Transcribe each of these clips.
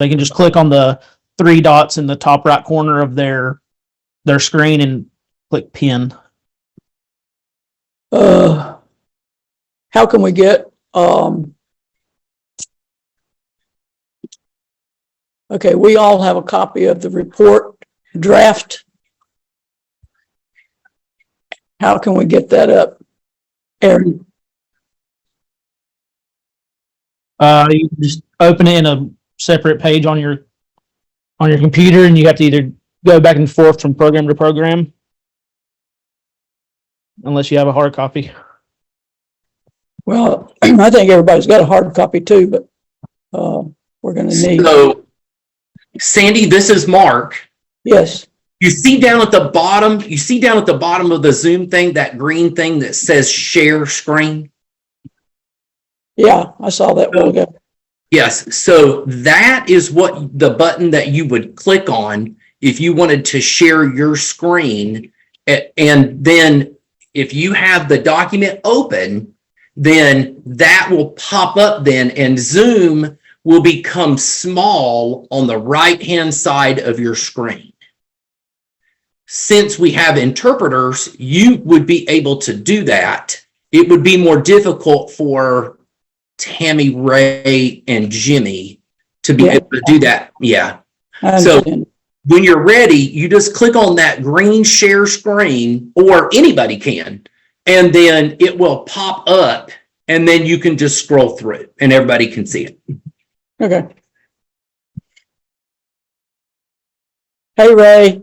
They can just click on the three dots in the top right corner of their screen and click pin. How can we get, okay, we all have a copy of the report draft. How can we get that up, Aaron? You can just open it in a separate page on your computer, and you have to either go back and forth from program to program, unless you have a hard copy. Well, I think everybody's got a hard copy too, but we're going to need. So, Sandy, this is Mark. Yes. You see down at the bottom. You see down at the bottom of the Zoom thing, that green thing that says share screen. Yeah, I saw that one ago. Yes. So that is what the button that you would click on if you wanted to share your screen. And then if you have the document open, then that will pop up then, and Zoom will become small on the right-hand side of your screen. Since we have interpreters, you would be able to do that. It would be more difficult for Tammy, Ray, and Jimmy to be able to do that. Yeah. So when you're ready, you just click on that green share screen, or anybody can, and then it will pop up, and then you can just scroll through it and everybody can see it. Okay. Hey, Ray.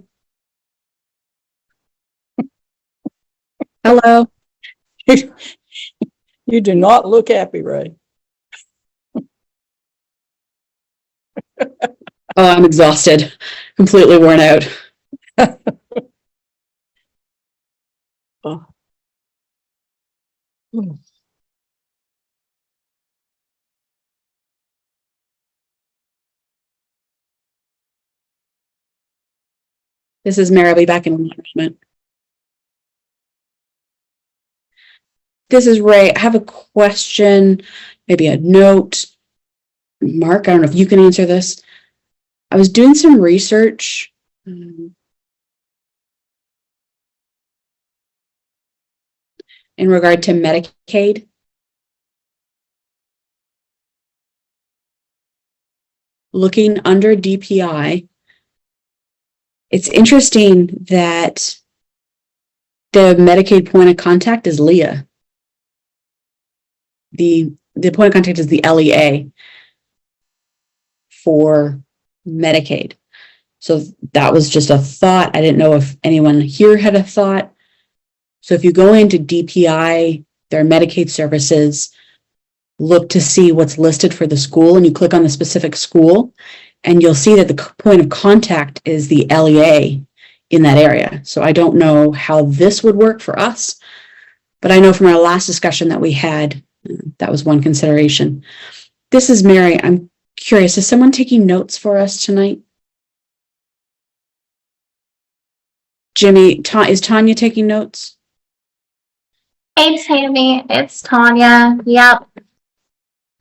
Hello. You do not look happy, Ray. Oh, I'm exhausted, completely worn out. Oh. This is Mary. I'll be back in a moment. This is Ray. I have a question, maybe a note. Mark, I don't know if you can answer this. I was doing some research. In regard to Medicaid. Looking under DPI, it's interesting that the Medicaid point of contact is Leah. The point of contact is the LEA for Medicaid. So that was just a thought. I didn't know if anyone here had a thought. So if you go into DPI, their Medicaid services, look to see what's listed for the school, and you click on the specific school, and you'll see that the point of contact is the LEA in that area. So I don't know how this would work for us, but I know from our last discussion that we had, that was one consideration. This is Mary. I'm curious, is someone taking notes for us tonight? Jimmy, is Tanya taking notes? Hey, Tammy, it's Tanya. Yep.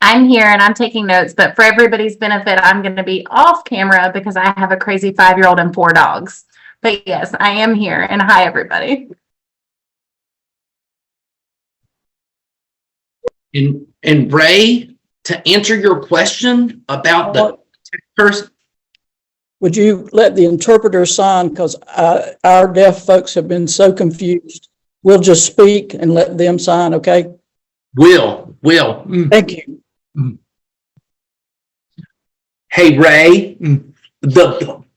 I'm here and I'm taking notes, but for everybody's benefit, I'm going to be off camera because I have a crazy 5-year-old and 4 dogs. But yes, I am here, and hi, everybody. And Ray, to answer your question about the person. Would you let the interpreter sign, because our deaf folks have been so confused. We'll just speak and let them sign, okay? Will. Thank you. Hey, Ray,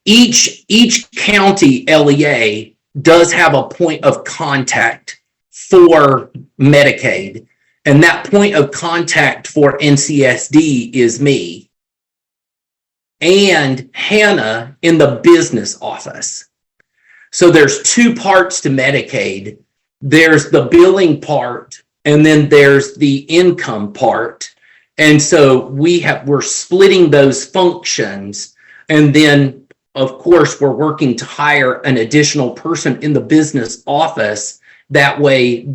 each county LEA does have a point of contact for Medicaid, and that point of contact for NCSD is me and Hannah in the business office. So there's 2 parts to Medicaid. There's the billing part, and then there's the income part. And so we're splitting those functions. And then, of course, we're working to hire an additional person in the business office. That way,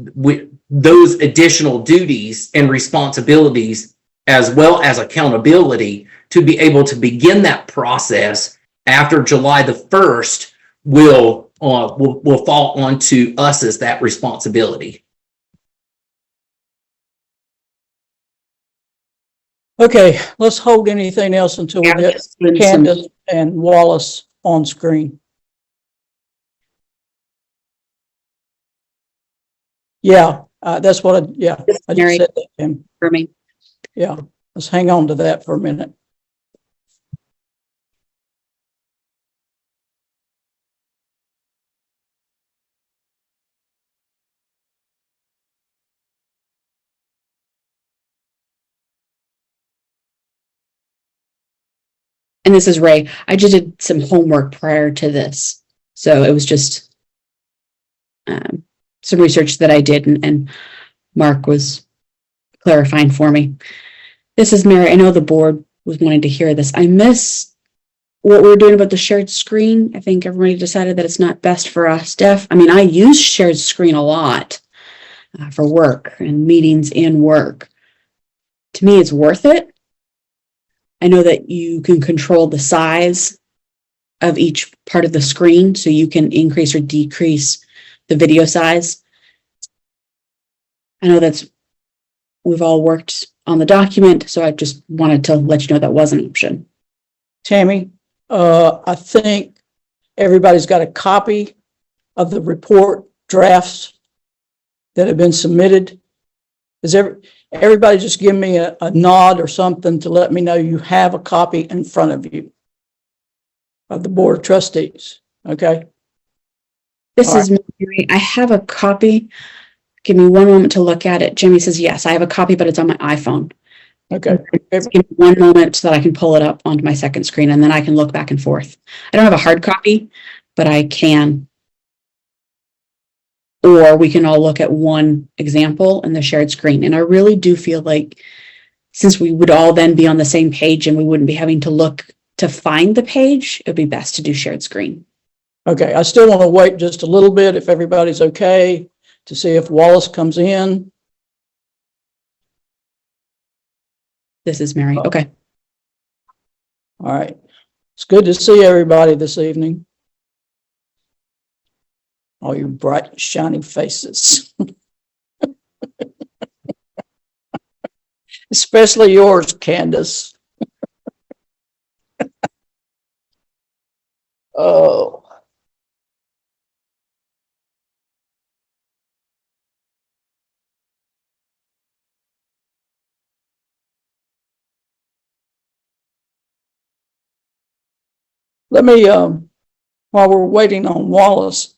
those additional duties and responsibilities, as well as accountability, to be able to begin that process after July the 1st will fall onto us as that responsibility. Okay, let's hold anything else until we get Candace and Wallace on screen. Yeah, that's what I just Mary, said that to him. for me. Yeah, let's hang on to that for a minute. And this is Ray. I just did some homework prior to this. So it was just some research that I did, and Mark was clarifying for me. This is Mary. I know the board was wanting to hear this. I miss what we were doing about the shared screen. I think everybody decided that it's not best for us staff. I mean, I use shared screen a lot for work and meetings in work. To me, it's worth it. I know that you can control the size of each part of the screen, so you can increase or decrease the video size. I know we've all worked on the document, so I just wanted to let you know that was an option. Tammy, I think everybody's got a copy of the report drafts that have been submitted. Is everybody just give me a nod or something to let me know you have a copy in front of you of the Board of Trustees, okay? This All is Mary. I have a copy. Give me one moment to look at it. Jimmy says, yes, I have a copy, but it's on my iPhone. Okay. Just give me one moment so that I can pull it up onto my second screen, and then I can look back and forth. I don't have a hard copy, but I can. Or we can all look at one example in the shared screen. And I really do feel like, since we would all then be on the same page and we wouldn't be having to look to find the page, it would be best to do shared screen. Okay, I still want to wait just a little bit if everybody's okay to see if Wallace comes in. This is Mary. Okay. All right. It's good to see everybody this evening. All you bright, shiny faces. Especially yours, Candace. Oh. Let me, while we're waiting on Wallace,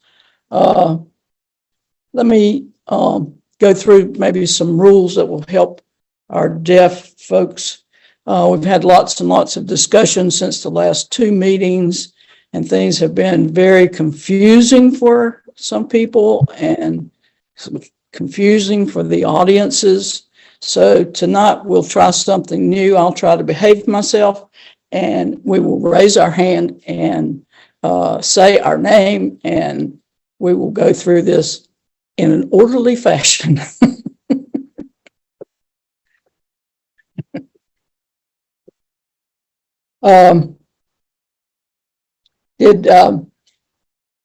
let me go through maybe some rules that will help our deaf folks. We've had lots and lots of discussions since the last two meetings, and things have been very confusing for some people and confusing for the audiences. So tonight we'll try something new. I'll try to behave myself, and we will raise our hand and say our name, and we will go through this in an orderly fashion. Did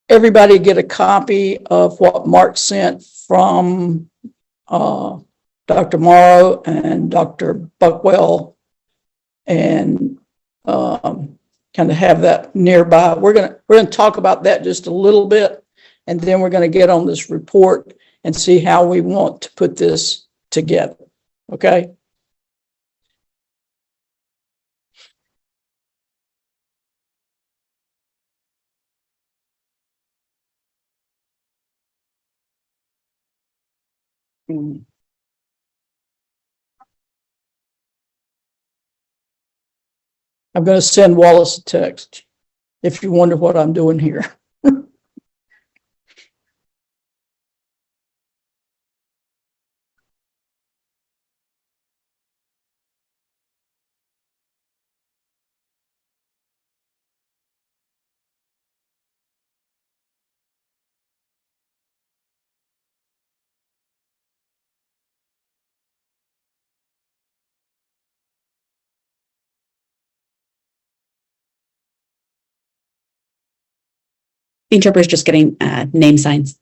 everybody get a copy of what Mark sent from Dr. Morrow and Dr. Buckwell, and kind of have that nearby? We're gonna talk about that just a little bit, and then we're going to get on this report and see how we want to put this together. Okay. I'm going to send Wallace a text if you wonder what I'm doing here. The interpreter's just getting name signs.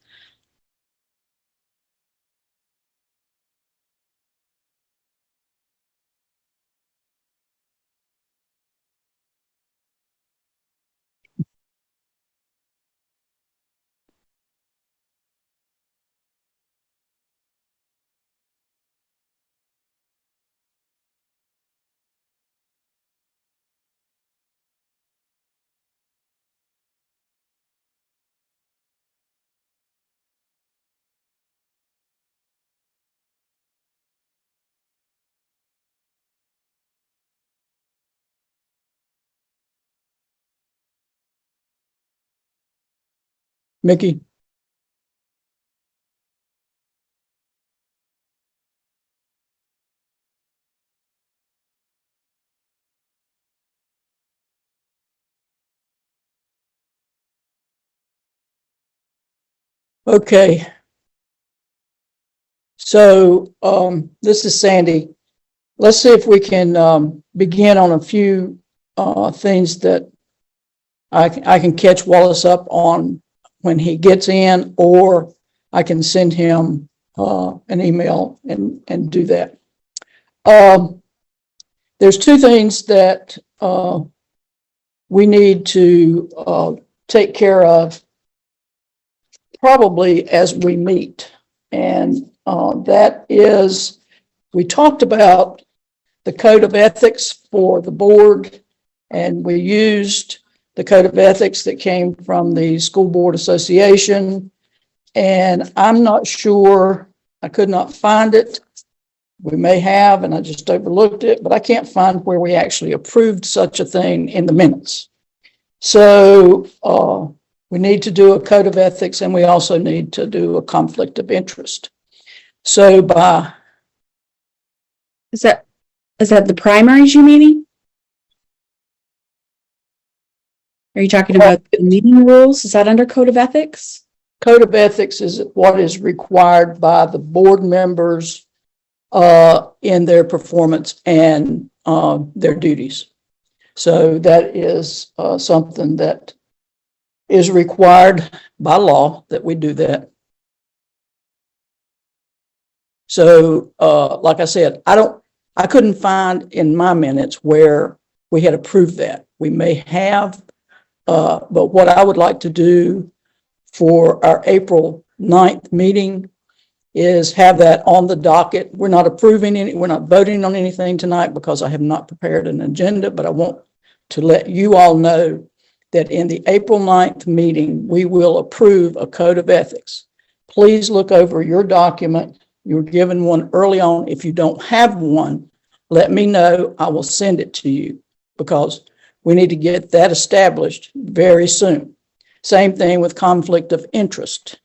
Mickey? Okay. So, this is Sandy. Let's see if we can, begin on a few, things that I can catch Wallace up on when he gets in, or I can send him, an email and do that. There's two things that, we need to, take care of probably as we meet. And that is, we talked about the code of ethics for the board, and we used the code of ethics that came from the School Board Association. And I'm not sure, I could not find it. We may have, and I just overlooked it, but I can't find where we actually approved such a thing in the minutes. So we need to do a code of ethics, and we also need to do a conflict of interest. So Is that the primaries you meaning? Are you talking about the meeting rules? Is that under code of ethics? code of ethics is what is required by the board members in their performance and their duties. So that is something that is required by law that we do that. So, like I said, I couldn't find in my minutes where we had approved that. We may have, but what I would like to do for our April 9th meeting is have that on the docket. We're not approving any, we're not voting on anything tonight because I have not prepared an agenda, but I want to let you all know that in the April 9th meeting, we will approve a code of ethics. Please look over your document. You were given one early on. If you don't have one, let me know. I will send it to you because we need to get that established very soon. Same thing with conflict of interest.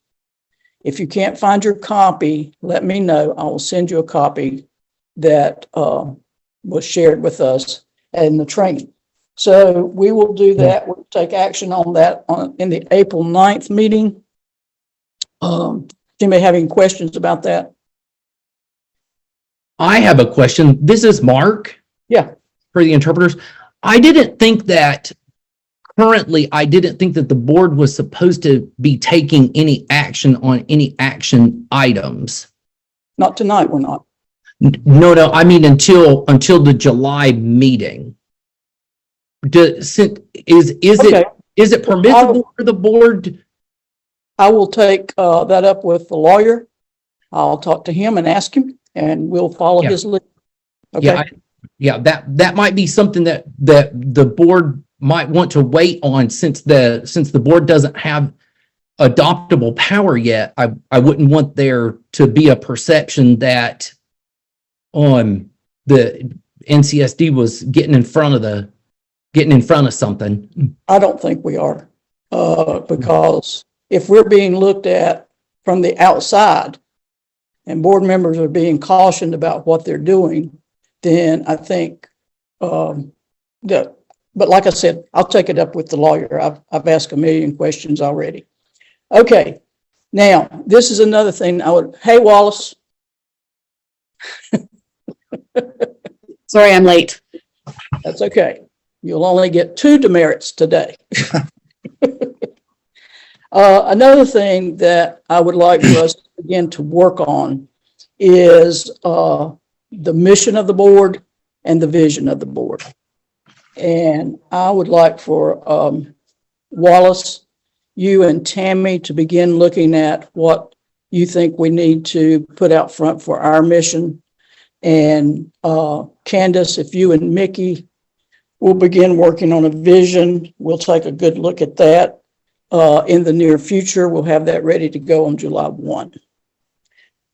If you can't find your copy, let me know. I will send you a copy that was shared with us in the training. So we will do that. We'll take action on that in the April 9th meeting. Anybody have any questions about that? I have a question. This is Mark. Yeah. For the interpreters. I didn't think that the board was supposed to be taking any action on any action items. Not tonight, we're not. No, I mean until the July meeting. Is Okay. it permissible for the board? I will take that up with the lawyer. I'll talk to him and ask him, and we'll follow his lead. Okay. Yeah, that might be something that the board might want to wait on since the board doesn't have adoptable power yet. I wouldn't want there to be a perception that the NCSD was getting in front of something. I don't think we are, because if we're being looked at from the outside and board members are being cautioned about what they're doing, then I think but like I said, I'll take it up with the lawyer. I've asked a million questions already. Okay, now this is another thing hey Wallace. Sorry, I'm late. That's okay. You'll only get 2 demerits today. Another thing that I would like for us to begin to work on is the mission of the board and the vision of the board. And I would like for Wallace, you and Tammy to begin looking at what you think we need to put out front for our mission. And Candace, if you and Mickey will begin working on a vision, we'll take a good look at that. In the near future, we'll have that ready to go on July 1.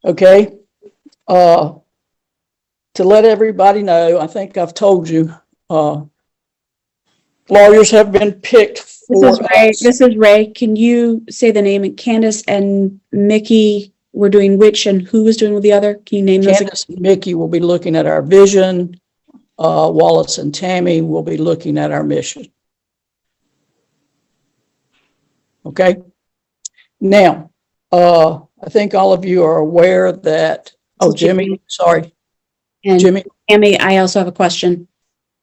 Okay. To let everybody know, I think I've told you, lawyers have been picked for us. This is Ray. Can you say the name? Candace and Mickey were doing which and who was doing with the other? Can you name those? Candace and Mickey will be looking at our vision. Wallace and Tammy will be looking at our mission. Okay. Now, I think all of you are aware that, oh, Jimmy, sorry. And Jimmy, Tammy, I also have a question.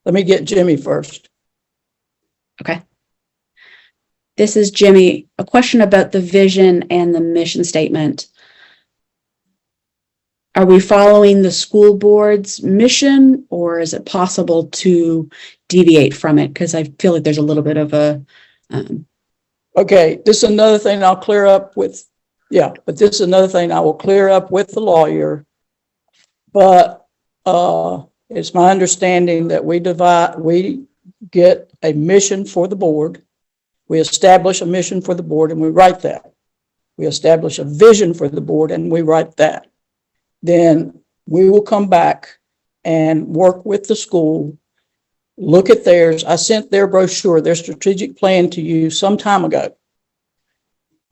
let me get Jimmy first. Okay. This is Jimmy. A question about the vision and the mission statement. Are we following the school board's mission, or is it possible to deviate from it? Because I feel like there's a little bit of a Okay, this is another thing I'll clear up with, but this is another thing I will clear up with the lawyer. But it's my understanding that we get a mission for the board. We establish a mission for the board and we write that. We establish a vision for the board and we write that. Then we will come back and work with the school, look at theirs. I sent their brochure, their strategic plan to you some time ago.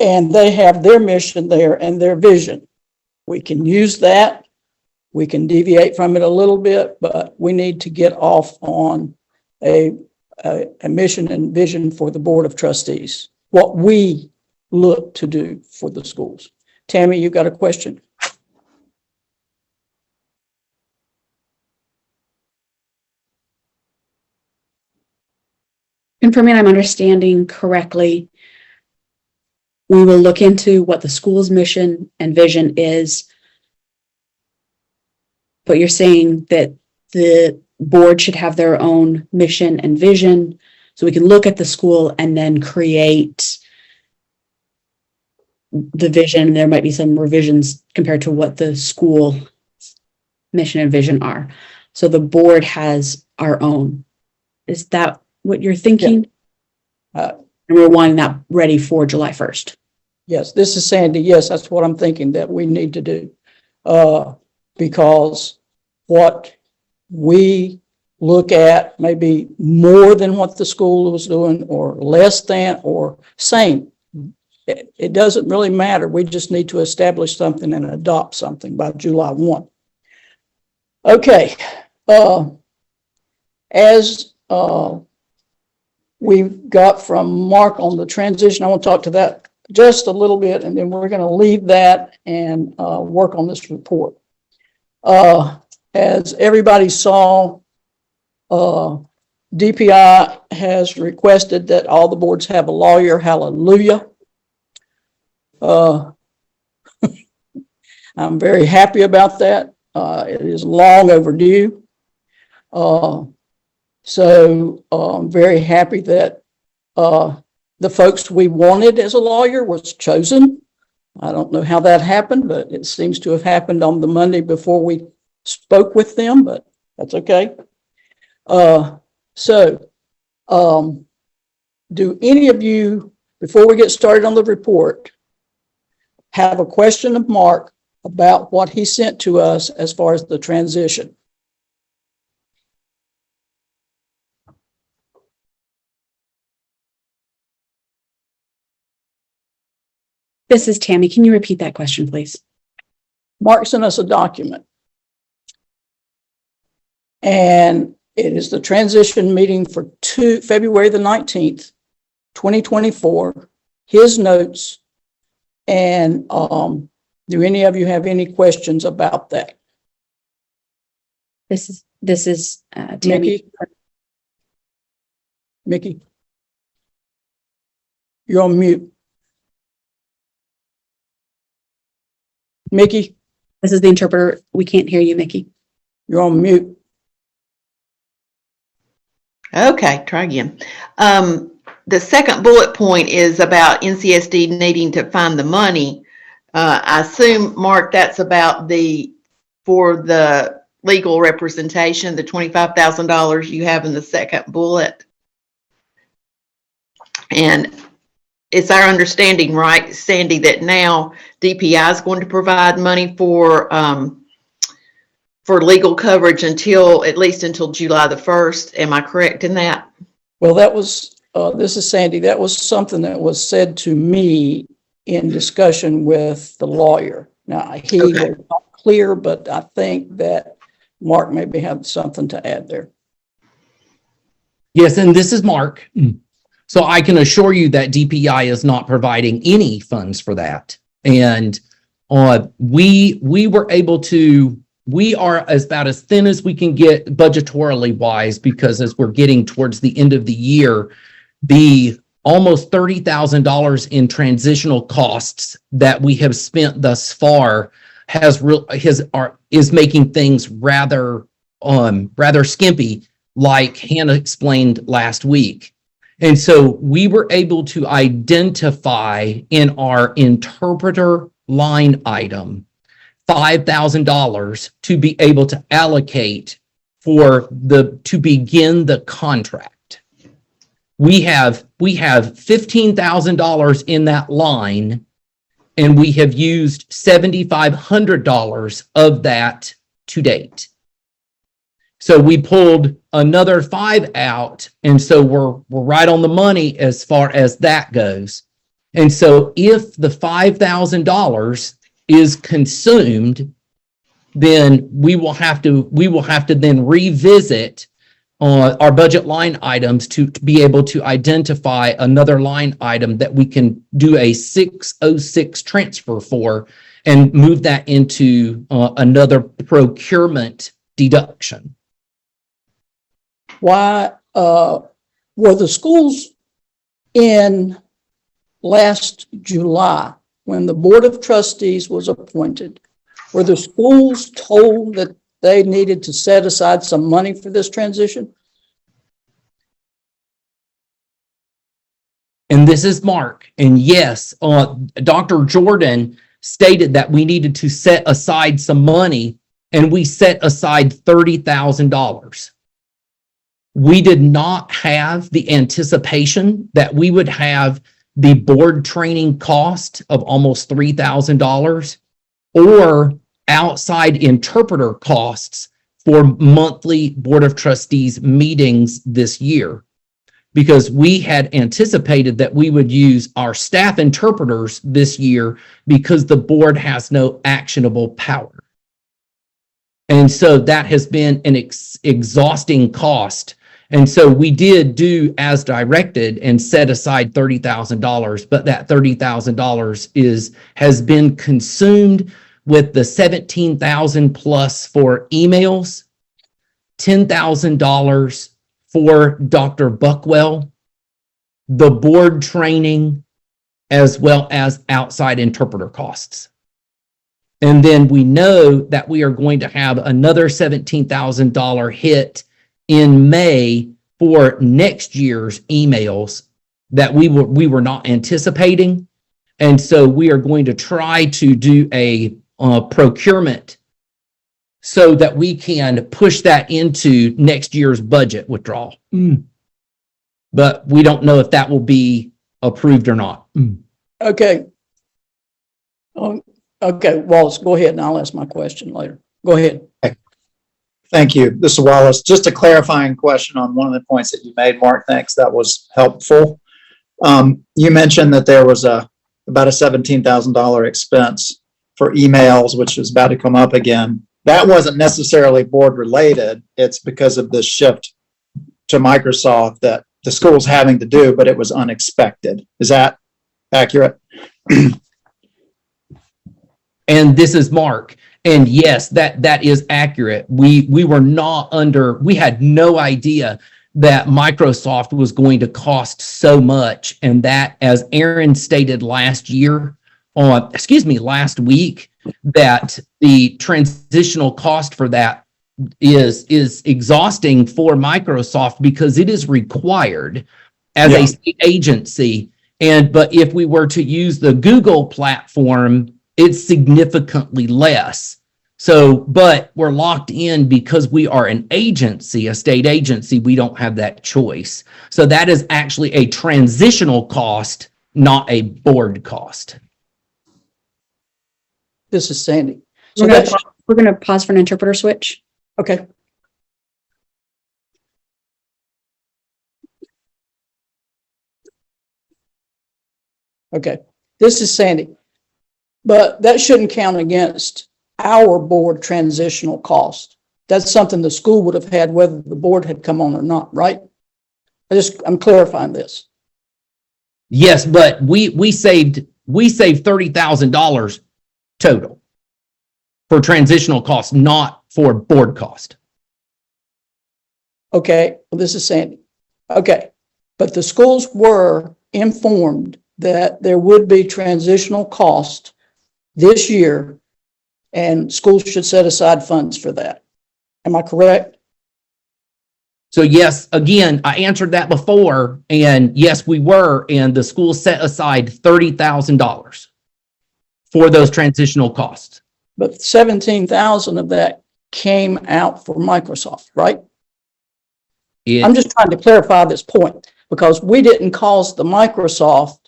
And they have their mission there and their vision. We can use that. We can deviate from it a little bit, but we need to get off on a mission and vision for the Board of Trustees, what we look to do for the schools. Tammy, you got a question? confirming I'm understanding correctly. We will look into what the school's mission and vision is. But you're saying that the board should have their own mission and vision, so we can look at the school and then create the vision. There might be some revisions compared to what the school mission and vision are. So the board has our own. Is that what you're thinking? Yeah. And we're wanting that ready for July 1st. Yes, this is Sandy. Yes, that's what I'm thinking that we need to do. Because what we look at may be more than what the school was doing, or less than, or same. It doesn't really matter. We just need to establish something and adopt something by July 1. Okay. As we got from Mark on the transition, I want to talk to that just a little bit, and then we're going to leave that and work on this report. As everybody saw, DPI has requested that all the boards have a lawyer. Hallelujah. I'm very happy about that. It is long overdue. So I'm very happy that the folks we wanted as a lawyer was chosen. I don't know how that happened, but it seems to have happened on the Monday before we spoke with them, but that's okay. Do any of you, before we get started on the report, have a question of Mark about what he sent to us as far as the transition? This is Tammy. Can you repeat that question, please? Mark sent us a document. And it is the transition meeting for February the 19th, 2024, his notes. And do any of you have any questions about that? This is Tammy. Mickey, you're on mute. Mickey, This is the interpreter. We can't hear you, Mickey. you're on mute. Okay, try again. The second bullet point is about NCSD needing to find the money. I assume, Mark, that's about for the legal representation, the $25,000 you have in the second bullet. And it's our understanding, right, Sandy, that now DPI is going to provide money for legal coverage at least until July the 1st. Am I correct in that? Well, that was, this is Sandy. That was something that was said to me in discussion with the lawyer. Now, he was not clear, but I think that Mark maybe had something to add there. Yes, and this is Mark. So I can assure you that DPI is not providing any funds for that. And we were able to, we are about as thin as we can get budgetarily wise, because as we're getting towards the end of the year, the almost $30,000 in transitional costs that we have spent thus far is making things rather skimpy, like Hannah explained last week. And so we were able to identify in our interpreter line item $5,000 to be able to allocate to begin the contract. We have $15,000 in that line, and we have used $7,500 of that to date. So we pulled another $5,000 out, and so we're right on the money as far as that goes. And so if the $5,000 is consumed, then we will have to then revisit our budget line items to be able to identify another line item that we can do a 606 transfer for and move that into another procurement deduction. Why were the schools in last July, when the Board of Trustees was appointed, were the schools told that they needed to set aside some money for this transition? And this is Mark. And yes, Dr. Jordan stated that we needed to set aside some money, and we set aside $30,000. We did not have the anticipation that we would have the board training cost of almost $3,000 or outside interpreter costs for monthly Board of Trustees meetings this year, because we had anticipated that we would use our staff interpreters this year because the board has no actionable power. And so that has been an exhausting cost. And so we did do as directed and set aside $30,000, but that $30,000 has been consumed with the $17,000 plus for emails, $10,000 for Dr. Buckwell, the board training, as well as outside interpreter costs. And then we know that we are going to have another $17,000 hit in May for next year's emails that we were not anticipating. And so we are going to try to do a procurement so that we can push that into next year's budget withdrawal. But we don't know if that will be approved or not. Okay. Okay, Wallace, go ahead and I'll ask my question later. Go ahead. Thank you. This is Wallace. Just a clarifying question on one of the points that you made, Mark. Thanks. That was helpful. You mentioned that there was about a $17,000 expense for emails, which is about to come up again. That wasn't necessarily board related. It's because of the shift to Microsoft that the school's having to do, but it was unexpected. Is that accurate? And this is Mark. And yes, that is accurate. We had no idea that Microsoft was going to cost so much. And that, as Aaron stated last year, last week, that the transitional cost for that is exhausting for Microsoft because it is required as a state agency. But if we were to use the Google platform, it's significantly less. So, but we're locked in because we are an agency, a state agency, we don't have that choice. So that is actually a transitional cost, not a board cost. This is Sandy. So We're that's, gonna pause for an interpreter switch. okay. Okay, this is Sandy. But that shouldn't count against our board transitional cost. That's something the school would have had whether the board had come on or not, right? I'm clarifying this. Yes, but we saved $30,000 total for transitional costs, not for board cost. Okay, well, this is Sandy. Okay, but the schools were informed that there would be transitional cost this year, and schools should set aside funds for that. Am I correct? So yes, again, I answered that before, and yes, we were, and the school set aside $30,000 for those transitional costs. But 17,000 of that came out for Microsoft, right? I'm just trying to clarify this point because we didn't cause the Microsoft,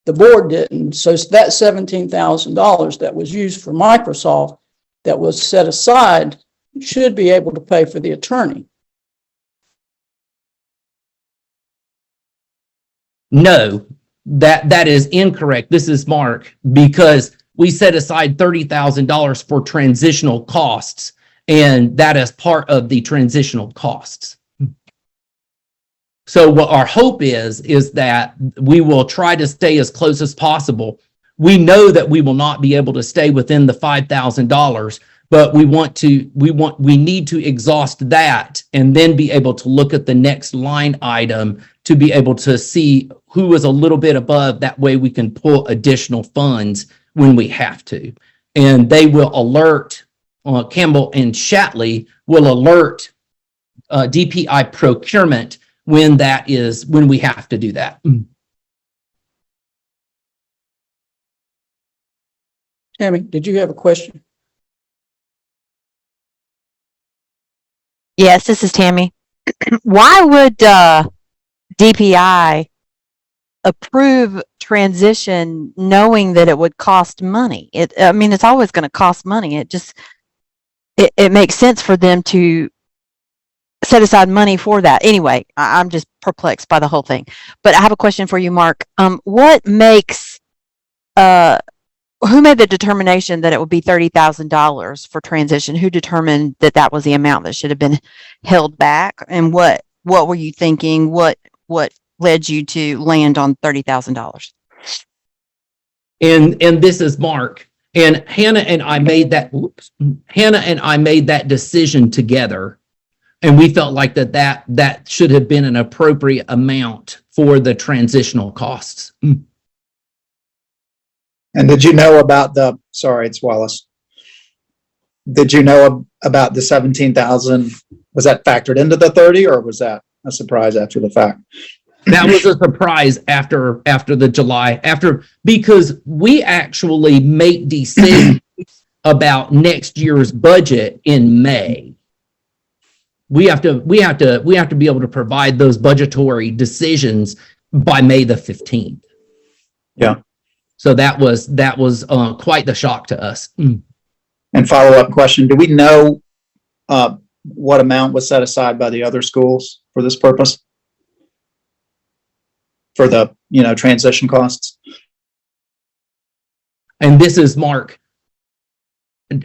the board didn't. So that $17,000 that was used for Microsoft that was set aside should be able to pay for the attorney. No, that is incorrect. This is Mark, because we set aside $30,000 for transitional costs, and that is part of the transitional costs. So what our hope is that we will try to stay as close as possible. We know that we will not be able to stay within the $5,000, but we need to exhaust that and then be able to look at the next line item to be able to see who is a little bit above. That way we can pull additional funds when we have to. And they will alert, Campbell and Shatley will alert DPI procurement when we have to do that. Tammy, did you have a question? Yes, this is Tammy. Why would DPI approve transition knowing that it would cost money? I mean, it's always going to cost money. It makes sense for them to set aside money for that. Anyway, I'm just perplexed by the whole thing. But I have a question for you, Mark. What makes who made the determination that it would be $30,000 for transition? Who determined that that was the amount that should have been held back? And what were you thinking? What led you to land on $30,000? And this is Mark. And Hannah and I made that decision together. And we felt like that should have been an appropriate amount for the transitional costs. And did you know about sorry, it's Wallace. Did you know about the 17,000? Was that factored into the 30, or was that a surprise after the fact? That was a surprise after the July, because we actually make decisions about next year's budget in May. We have to be able to provide those budgetary decisions by May the 15th. Yeah. So that was quite the shock to us. And follow-up question, do we know what amount was set aside by the other schools for this purpose? For the, transition costs? And this is Mark.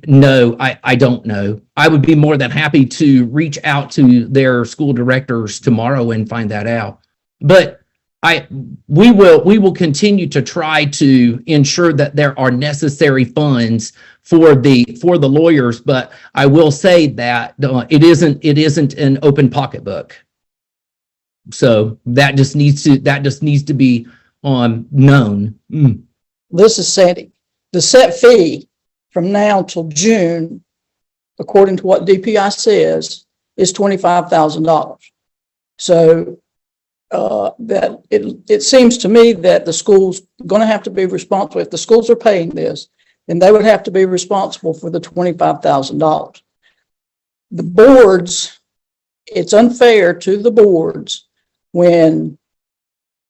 No, I don't know. I would be more than happy to reach out to their school directors tomorrow and find that out. But we will continue to try to ensure that there are necessary funds for the lawyers. But I will say that it isn't an open pocketbook. So that just needs to be known. this is Sandy, the set fee from now till June, according to what DPI says, is $25,000. So that it seems to me that the school's going to have to be responsible. If the schools are paying this, then they would have to be responsible for the $25,000. The boards, it's unfair to the boards when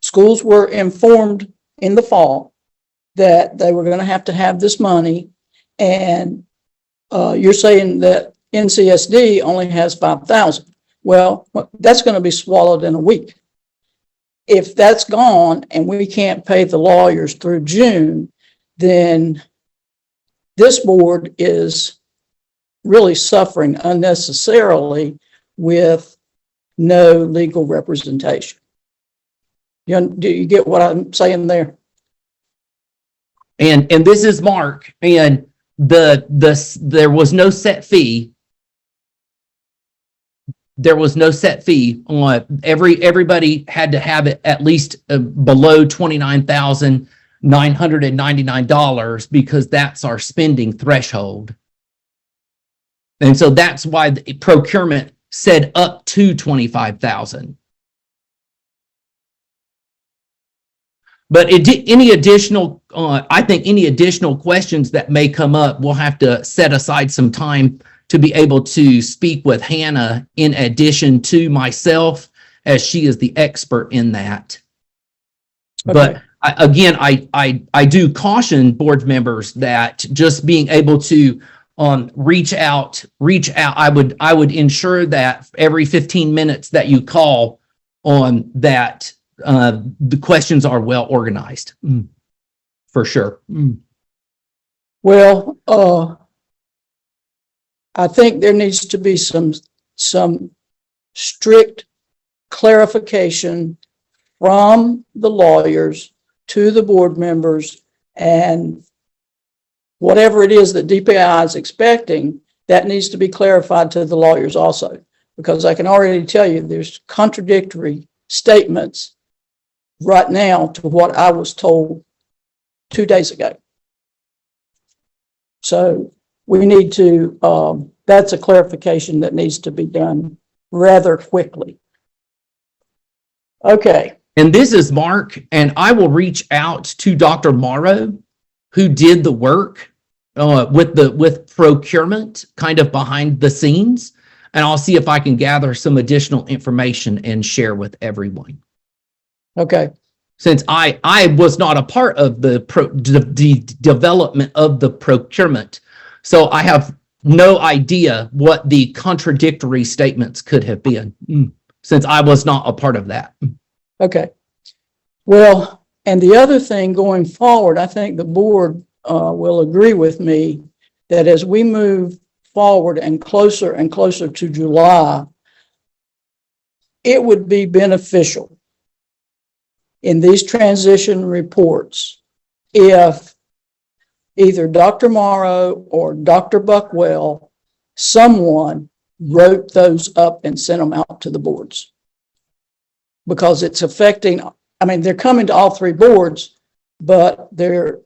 schools were informed in the fall that they were going to have this money, and you're saying that NCSD only has 5,000. Well, that's going to be swallowed in a week. If that's gone and we can't pay the lawyers through June, then this board is really suffering unnecessarily with no legal representation. Do you get what I'm saying there? And this is Mark, and there was no set fee. There was no set fee on everybody had to have it at least below $29,999 because that's our spending threshold. And so that's why the procurement said up to 25,000. But any additional, I think any additional questions that may come up, we'll have to set aside some time to be able to speak with Hannah in addition to myself, as she is the expert in that. Okay. But I do caution board members that just being able to reach out. I would ensure that every 15 minutes that you call on that, the questions are well organized. For sure. Well, I think there needs to be some strict clarification from the lawyers to the board members, and whatever it is that DPI is expecting, that needs to be clarified to the lawyers also, because I can already tell you there's contradictory statements right now to what I was told 2 days ago. So we need to, that's a clarification that needs to be done rather quickly. Okay. And this is Mark, and I will reach out to Dr. Morrow, who did the work with procurement kind of behind the scenes, and I'll see if I can gather some additional information and share with everyone. Okay. Since I was not a part of the development of the procurement, so I have no idea what the contradictory statements could have been, since I was not a part of that. Okay. Well, and the other thing going forward, I think the board will agree with me that as we move forward and closer to July, it would be beneficial in these transition reports if either Dr. Morrow or Dr. Buckwell, someone wrote those up and sent them out to the boards. Because it's affecting, I mean, they're coming to all three boards, but they're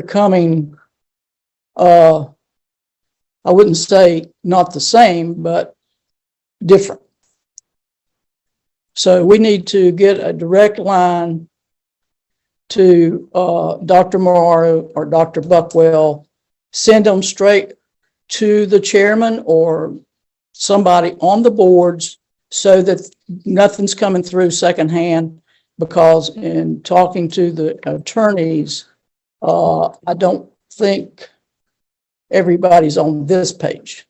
coming, I wouldn't say not the same, but different. So we need to get a direct line to Dr. Morrow or Dr. Buckwell, send them straight to the chairman or somebody on the boards so that nothing's coming through secondhand, because in talking to the attorneys, I don't think everybody's on this page.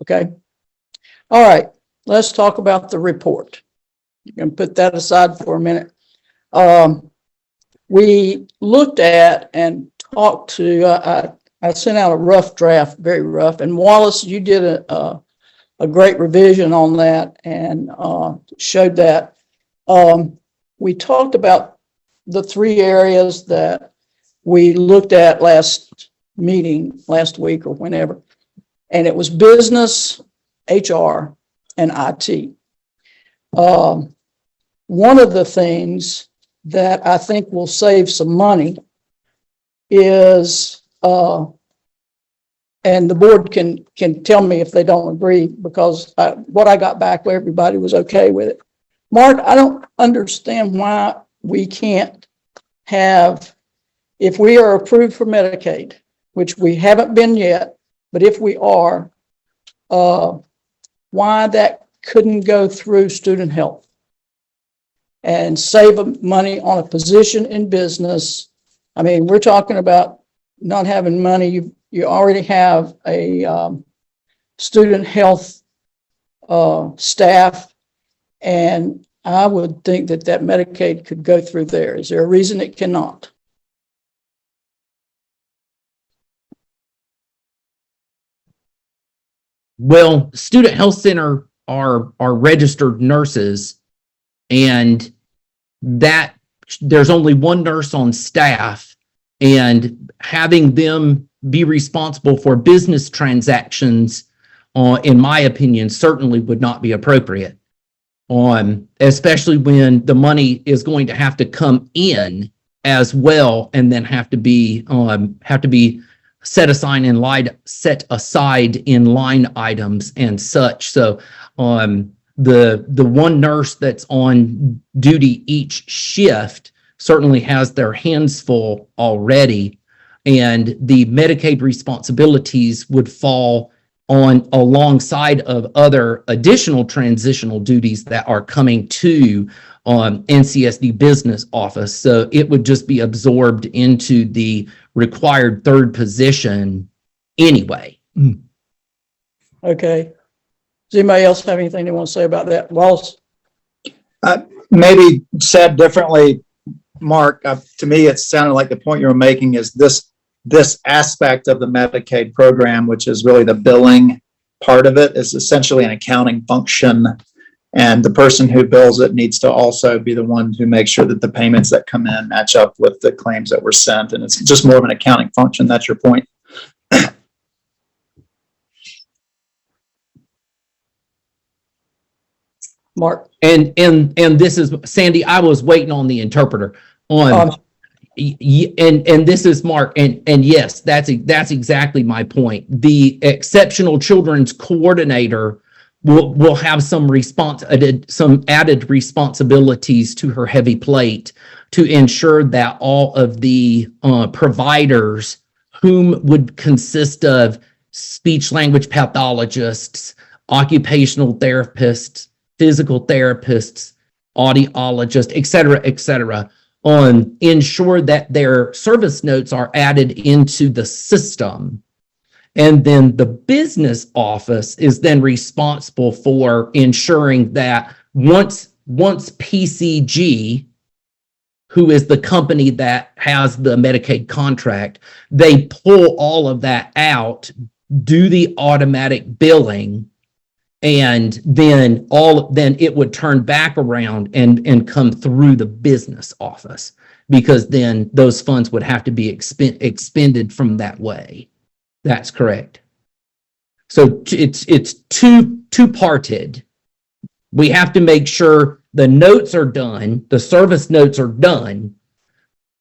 Okay. All right. Let's talk about the report. You can put that aside for a minute. We looked at and talked to, I sent out a rough draft, very rough, and Wallace, you did a great revision on that and showed that. We talked about the three areas that we looked at last week or whenever, and it was business, HR, and IT. One of the things that I think will save some money is, and the board can tell me if they don't agree, because what I got back, everybody was okay with it. Mark, I don't understand why we can't have, if we are approved for Medicaid, which we haven't been yet, but if we are, why that couldn't go through student health and save money on a position in business. I mean, we're talking about not having money. You already have a student health staff, and I would think that Medicaid could go through there. Is there a reason it cannot? Well, Student Health Center are registered nurses, and that there's only one nurse on staff, and having them be responsible for business transactions, in my opinion, certainly would not be appropriate. Especially when the money is going to have to come in as well, and then have to be set aside in line items and such. So the one nurse that's on duty each shift certainly has their hands full already, and the Medicaid responsibilities would fall on alongside of other additional transitional duties that are coming to NCSD business office. So it would just be absorbed into the required third position anyway. Okay. Does anybody else have anything they want to say about that? Wallace? Maybe said differently, Mark, to me, it sounded like the point you were making is this aspect of the Medicaid program, which is really the billing part of it, is essentially an accounting function. And the person who bills it needs to also be the one who makes sure that the payments that come in match up with the claims that were sent. And it's just more of an accounting function. That's your point. Mark? And this is, Sandy, I was waiting on the interpreter on, and this is Mark, and yes, that's exactly my point. The exceptional children's coordinator will have some added responsibilities to her heavy plate to ensure that all of the providers, whom would consist of speech language pathologists, occupational therapists, physical therapists, audiologists, et cetera, ensure that their service notes are added into the system. And then the business office is then responsible for ensuring that once PCG, who is the company that has the Medicaid contract, they pull all of that out, do the automatic billing, and then it would turn back around and come through the business office, because then those funds would have to be expended from that way. That's correct. So it's two-parted. We have to make sure the notes are done, the service notes are done,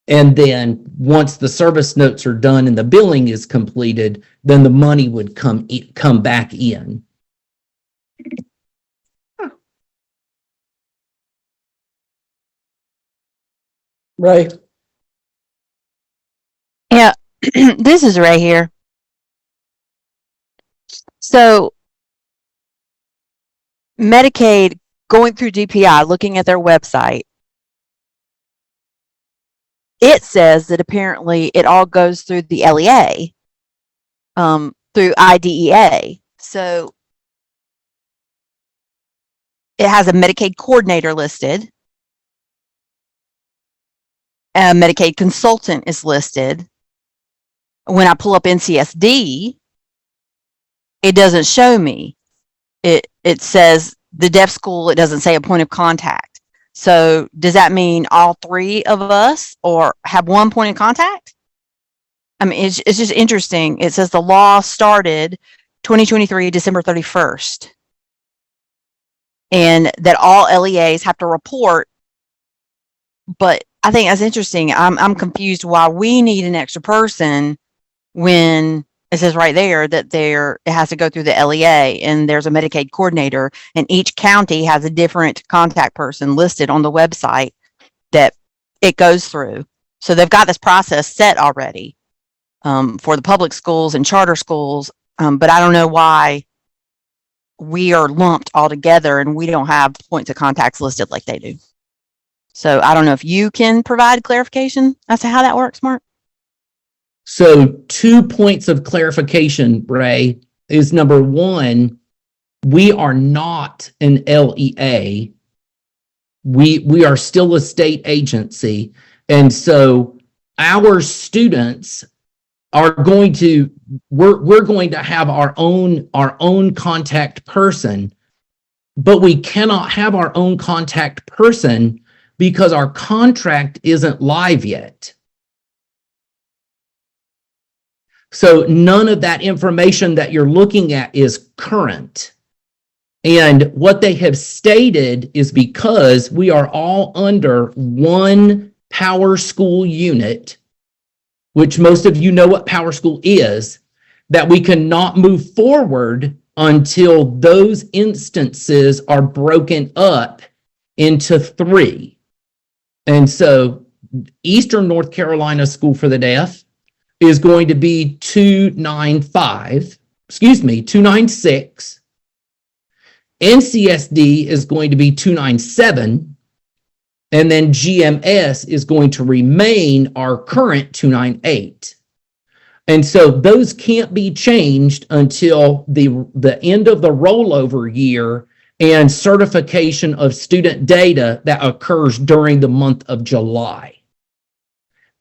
and then once the service notes are done and the billing is completed, then the money would come back in. Ray? Yeah, this is Ray here. So Medicaid, going through DPI, looking at their website, it says that apparently it all goes through the LEA, through IDEA. So it has a Medicaid coordinator listed. A Medicaid consultant is listed. When I pull up NCSD, it doesn't show me. It says the deaf school, it doesn't say a point of contact. So does that mean all three of us or have one point of contact? I mean, it's just interesting. It says the law started 2023, December 31st. And that all LEAs have to report, but I think that's interesting. I'm confused why we need an extra person when it says right there that it has to go through the LEA and there's a Medicaid coordinator and each county has a different contact person listed on the website that it goes through. So they've got this process set already for the public schools and charter schools. But I don't know why we are lumped all together and we don't have points of contacts listed like they do. So I don't know if you can provide clarification as to how that works, Mark. So 2 points of clarification, Ray, is number one, we are not an LEA. We are still a state agency. And so our students are going to, we're going to have our own contact person, but we cannot have our own contact person because our contract isn't live yet. So none of that information that you're looking at is current. And what they have stated is because we are all under one Power School unit, which most of you know what Power School is, that we cannot move forward until those instances are broken up into 3. And so Eastern North Carolina School for the Deaf is going to be 296. NCSD is going to be 297. And then GMS is going to remain our current 298. And so those can't be changed until the end of the rollover year and certification of student data that occurs during the month of July.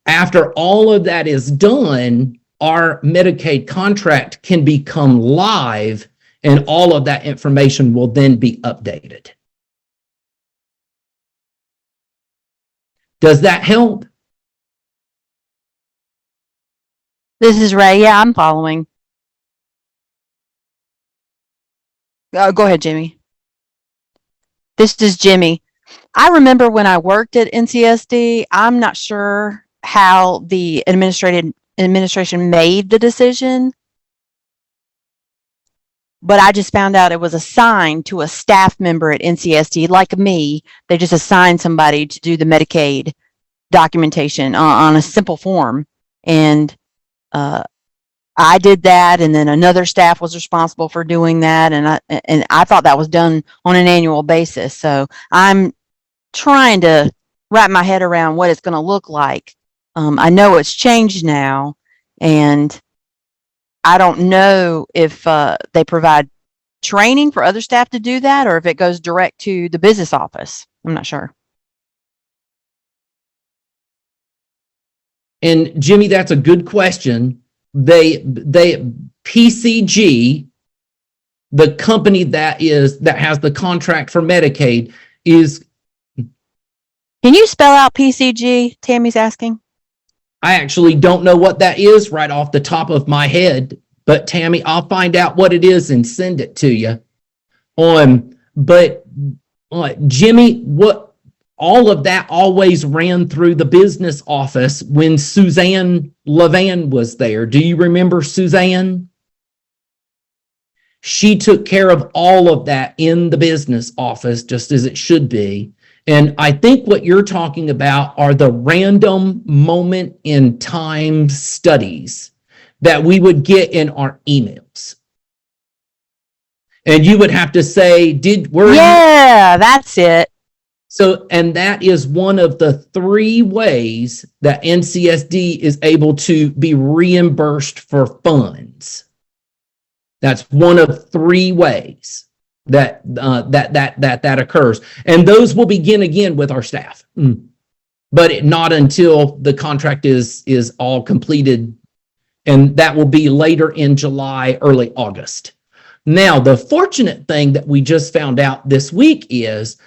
After all of that is done, our Medicaid contract can become live and all of that information will then be updated. Does that help? This is Ray. Yeah, I'm following. Go ahead, Jimmy. This is Jimmy. I remember when I worked at NCSD, I'm not sure how the administration made the decision, but I just found out it was assigned to a staff member at NCSD, like me. They just assigned somebody to do the Medicaid documentation on a simple form. And I did that, and then another staff was responsible for doing that, and I thought that was done on an annual basis. So I'm trying to wrap my head around what it's going to look like. I know it's changed now, and I don't know if they provide training for other staff to do that or if it goes direct to the business office. I'm not sure. And Jimmy, that's a good question. They PCG, the company that has the contract for Medicaid, is. Can you spell out PCG? Tammy's asking. I actually don't know what that is right off the top of my head, but Tammy, I'll find out what it is and send it to you. But Jimmy, what all of that always ran through the business office when Suzanne Levan was there. Do you remember Suzanne? She took care of all of that in the business office, just as it should be. And I think what you're talking about are the random moment in time studies that we would get in our emails. And you would have to say, yeah, that's it. So, and that is one of the 3 ways that NCSD is able to be reimbursed for funds. That's one of 3 ways that occurs. And those will begin again with our staff, but not until the contract is all completed. And that will be later in July, early August. Now, the fortunate thing that we just found out this week is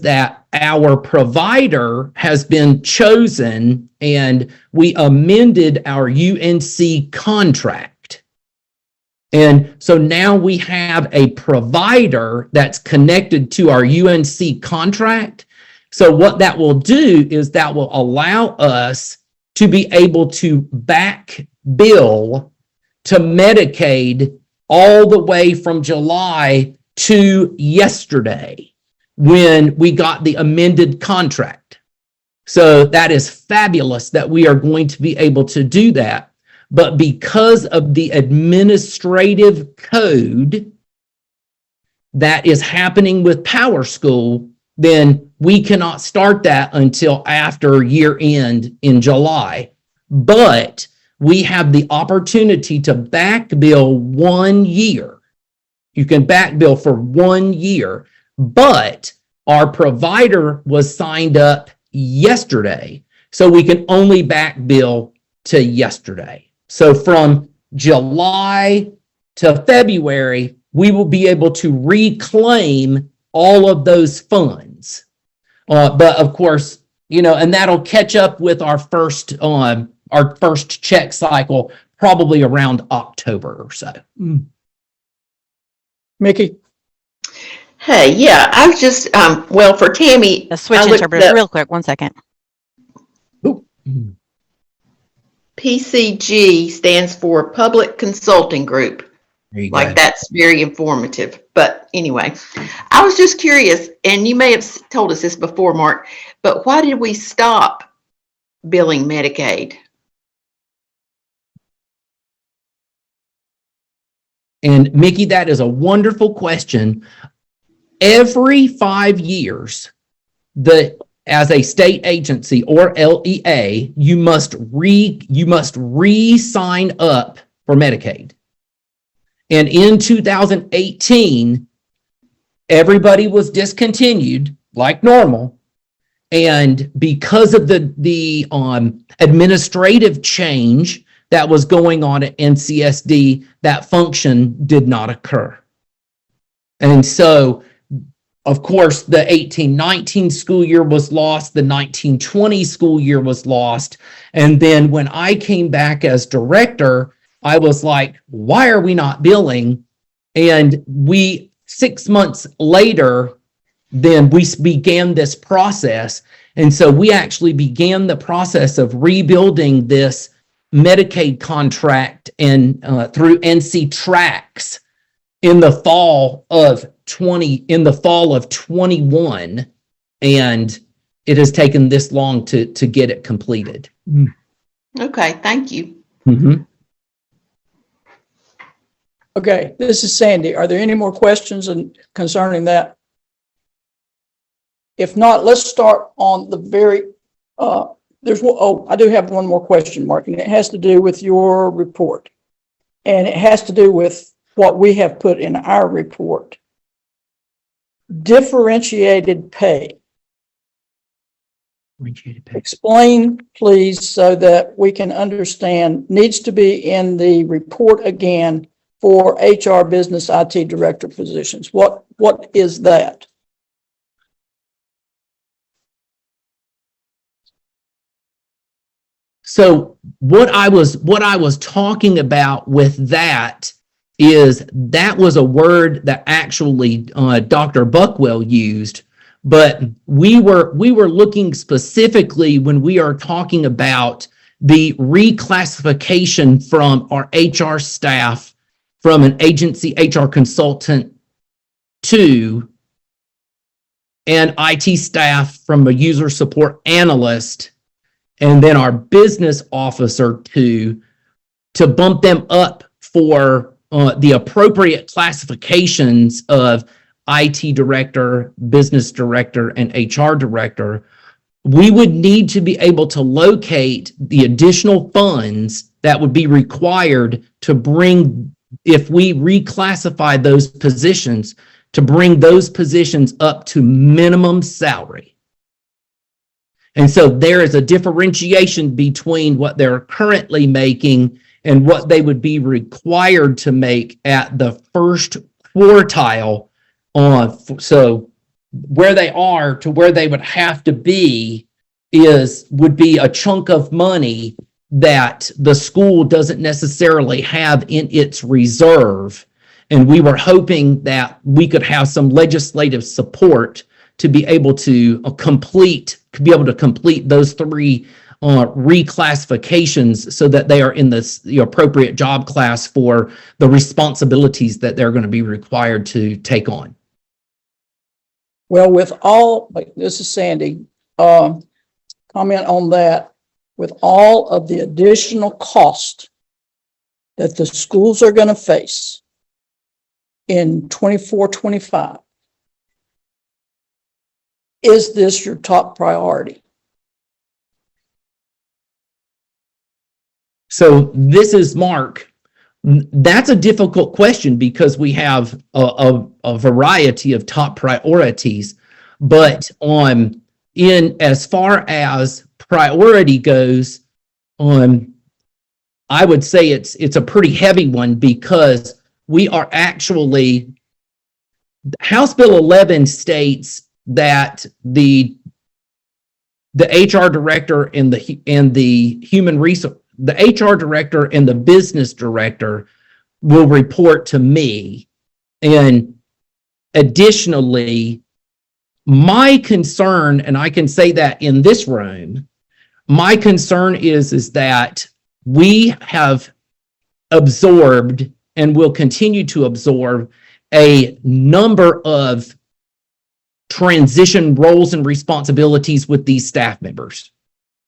that our provider has been chosen and we amended our UNC contract. And so now we have a provider that's connected to our UNC contract. So what that will do is that will allow us to be able to back bill to Medicaid all the way from July to yesterday when we got the amended contract. So that is fabulous that we are going to be able to do that. But because of the administrative code that is happening with Power School, then we cannot start that until after year end in July. But we have the opportunity to back bill 1 year. You can back bill for 1 year, but our provider was signed up yesterday, so we can only back bill to yesterday. So from July to February, we will be able to reclaim all of those funds. But of course, and that'll catch up with our first check cycle probably around October or so. Mickey? Hey, yeah, I was just, well, for Tammy. The switch I looked interpreters, up- real quick, 1 second. PCG stands for Public Consulting Group. There you Like go. that's very informative. But anyway, I was just curious, and you may have told us this before, Mark, but why did we stop billing Medicaid? And Mickey, that is a wonderful question. Every 5 years, as a state agency or LEA, you must re-sign up for Medicaid. And in 2018, everybody was discontinued like normal. And because of the administrative change that was going on at NCSD, that function did not occur. And so, of course, the 18-19 school year was lost, the 19-20 school year was lost. And then when I came back as director, I was like, why are we not billing? And 6 months later, then we began this process. And so we actually began the process of rebuilding this Medicaid contract and through NC Tracks in the fall of 21, and it has taken this long to get it completed. Okay, thank you. Mm-hmm. Okay, this is Sandy. Are there any more questions concerning that? If not, let's start on the very, I do have one more question, Mark, and it has to do with your report. And it has to do with what we have put in our report. Differentiated pay. Explain, please, so that we can understand, needs to be in the report again for HR business IT director positions. What is that? So what I was talking about with that is that was a word that actually Dr. Buckwell used, but we were looking specifically when we are talking about the reclassification from our HR staff from an agency HR consultant to an IT staff from a user support analyst, and then our business officer to bump them up for the appropriate classifications of IT director, business director, and HR director. We would need to be able to locate the additional funds that would be required to bring, if we reclassify those positions, to bring those positions up to minimum salary. And so there is a differentiation between what they're currently making and what they would be required to make at the first quartile. So where they are to where they would have to be would be a chunk of money that the school doesn't necessarily have in its reserve. And we were hoping that we could have some legislative support to be able to complete those three reclassifications so that they are in the appropriate job class for the responsibilities that they're going to be required to take on. Well, this is Sandy, comment on that. With all of the additional cost that the schools are going to face in 24-25, is this your top priority? So this is Mark. That's a difficult question because we have a variety of top priorities, but in as far as priority goes, I would say it's a pretty heavy one because we are actually, House Bill 11 states that the HR director and the human resource, the HR director and the business director will report to me. And additionally, my concern, and I can say that in this room, my concern is that we have absorbed and will continue to absorb a number of transition roles and responsibilities with these staff members.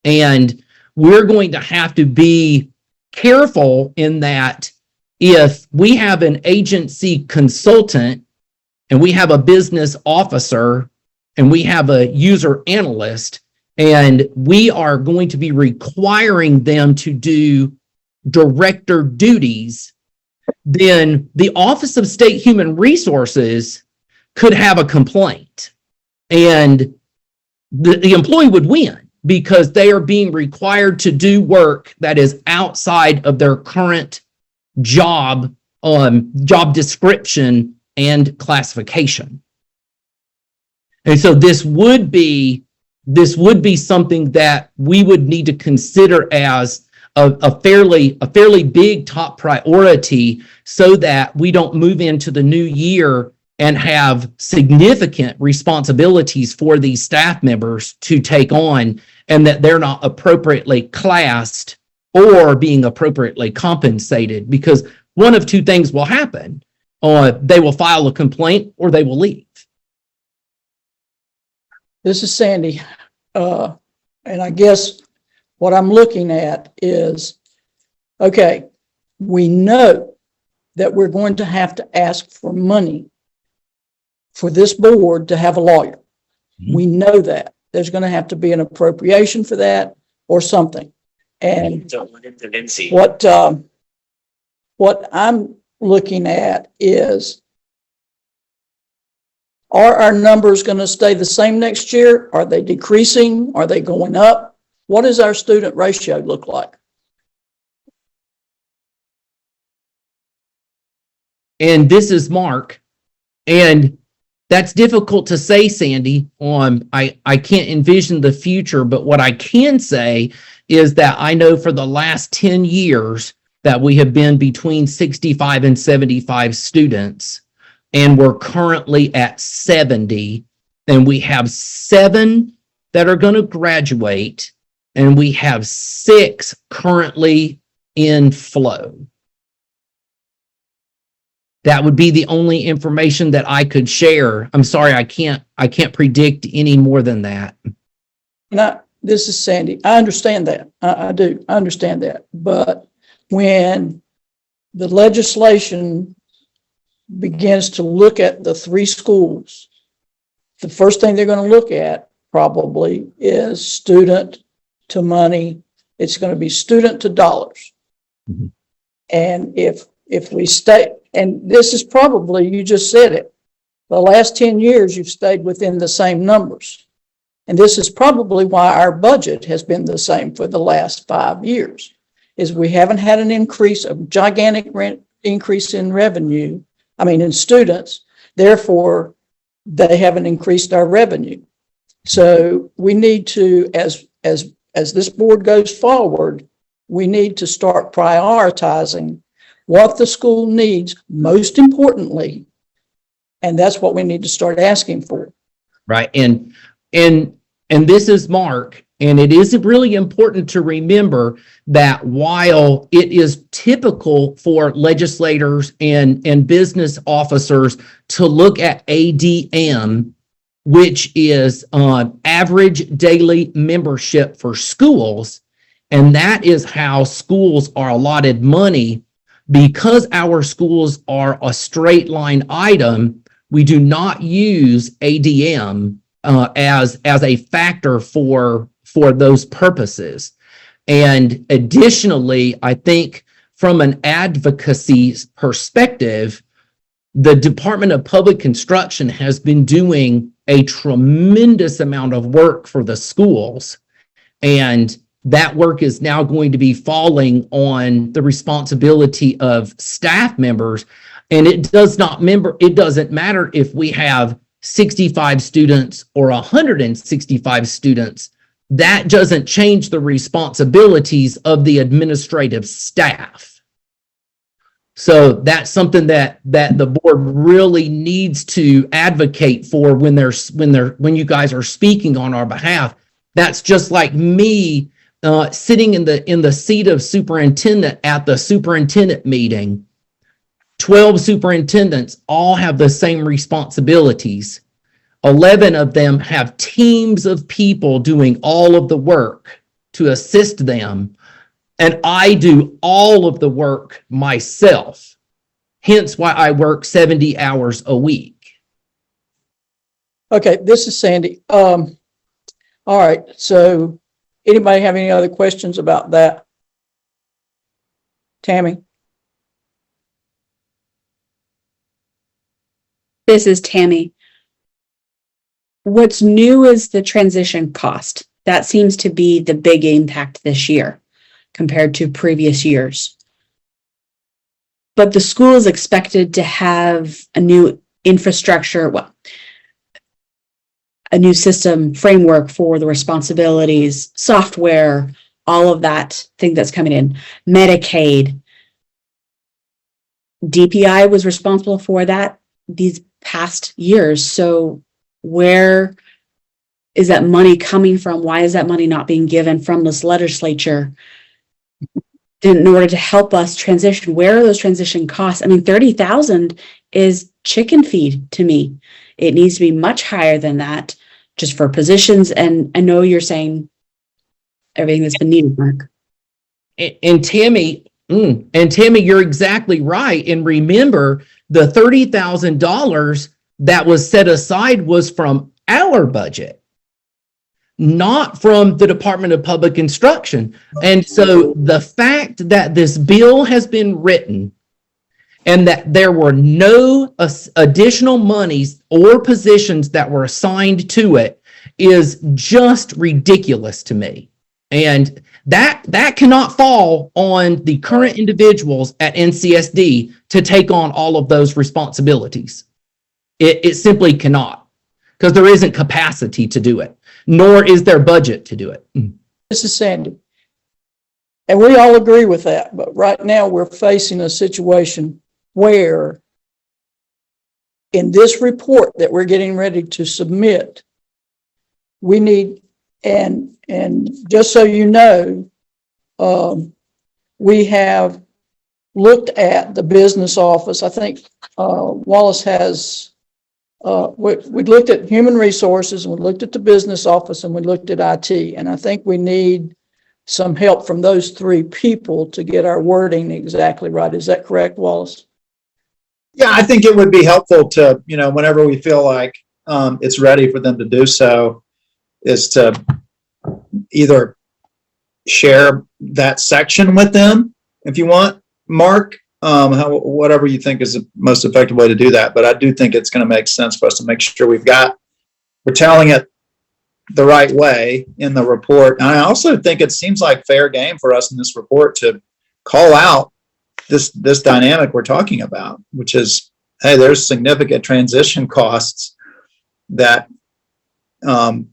And we're going to have to be careful in that if we have an agency consultant and we have a business officer and we have a user analyst, and we are going to be requiring them to do director duties, then the Office of State Human Resources could have a complaint. And the employee would win because they are being required to do work that is outside of their current job description and classification. And so this would be something that we would need to consider as a fairly big top priority so that we don't move into the new year and have significant responsibilities for these staff members to take on, and that they're not appropriately classed or being appropriately compensated, because one of two things will happen. They will file a complaint or they will leave. This is Sandy. And I guess what I'm looking at is, okay, we know that we're going to have to ask for money for this board to have a lawyer. Mm-hmm. We know that. There's going to have to be an appropriation for that or something. And what I'm looking at is, are our numbers going to stay the same next year? Are they decreasing? Are they going up? What does our student ratio look like? And this is Mark. And that's difficult to say, Sandy. I can't envision the future, but what I can say is that I know for the last 10 years that we have been between 65 and 75 students, and we're currently at 70, and we have 7 that are going to graduate, and we have 6 currently in flow. That would be the only information that I could share. I'm sorry, I can't predict any more than that. This is Sandy. I understand that. I do. I understand that. But when the legislation begins to look at the 3 schools, the first thing they're going to look at probably is student to money. It's going to be student to dollars. Mm-hmm. And if we stay, and this is probably, you just said it, the last 10 years you've stayed within the same numbers. And this is probably why our budget has been the same for the last 5 years, is we haven't had an increase, a gigantic increase in revenue, in students. Therefore, they haven't increased our revenue. So we need to, as this board goes forward, we need to start prioritizing what the school needs most importantly, and that's what we need to start asking for. right? And this is Mark, and it is really important to remember that while it is typical for legislators and business officers to look at ADM, which is average daily membership for schools, and that is how schools are allotted money. Because our schools are a straight line item, we do not use ADM as a factor for those purposes. And additionally, I think from an advocacy perspective, the Department of Public Construction has been doing a tremendous amount of work for the schools, and that work is now going to be falling on the responsibility of staff members. And it doesn't matter if we have 65 students or 165 students. That doesn't change the responsibilities of the administrative staff. So that's something that the board really needs to advocate for when you guys are speaking on our behalf. That's just like me sitting in the seat of superintendent at the superintendent meeting. 12 superintendents all have the same responsibilities. 11 of them have teams of people doing all of the work to assist them. And I do all of the work myself. Hence why I work 70 hours a week. Okay, this is Sandy. All right, so anybody have any other questions about that? Tammy? This is Tammy. What's new is the transition cost. That seems to be the big impact this year compared to previous years. But the school is expected to have a new infrastructure, a new system framework for the responsibilities, software, all of that thing that's coming in. Medicaid. DPI was responsible for that these past years. So where is that money coming from? Why is that money not being given from this legislature in order to help us transition? Where are those transition costs? I mean, 30,000 is chicken feed to me. It needs to be much higher than that just for positions. And I know you're saying everything that's been needed, Mark. And Tammy, you're exactly right. And remember, the $30,000 that was set aside was from our budget, not from the Department of Public Instruction. And so the fact that this bill has been written and that there were no additional monies or positions that were assigned to it is just ridiculous to me. And that cannot fall on the current individuals at NCSD to take on all of those responsibilities. It simply cannot, because there isn't capacity to do it, nor is there budget to do it. This is Sandy. And we all agree with that, but right now we're facing a situation where in this report that we're getting ready to submit, we need, and just so you know, we have looked at the business office. I think Wallace has, we looked at human resources, and we looked at the business office, and we looked at IT. And I think we need some help from those three people to get our wording exactly right. Is that correct, Wallace? Yeah, I think it would be helpful to, whenever we feel like it's ready for them to do so, is to either share that section with them if you want, Mark, whatever you think is the most effective way to do that. But I do think it's going to make sense for us to make sure we're telling it the right way in the report. And I also think it seems like fair game for us in this report to call out this dynamic we're talking about, which is, hey, there's significant transition costs that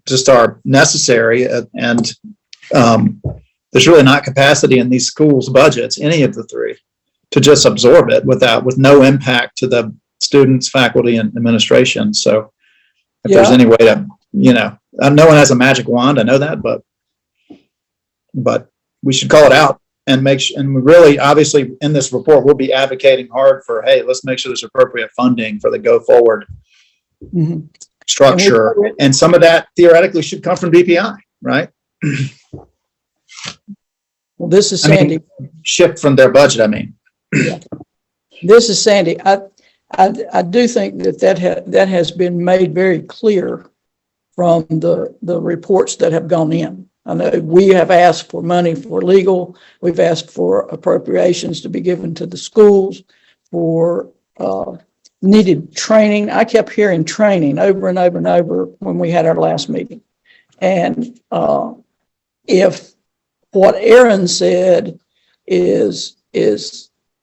just are necessary, and there's really not capacity in these schools' budgets, any of the three, to just absorb it with no impact to the students, faculty, and administration. So If there's Yeah. any way to, no one has a magic wand, I know that, but we should call it out and and we really, obviously, in this report, we'll be advocating hard for, hey, let's make sure there's appropriate funding for the go forward Mhm. structure. And some of that theoretically should come from DPI, right? Well, this is I mean, Sandy. Shift from their budget, I mean. This is Sandy. I do think that has been made very clear from the reports that have gone in. I know we have asked for money for legal. We've asked for appropriations to be given to the schools for needed training. I kept hearing training over and over and over when we had our last meeting. And if what Aaron said is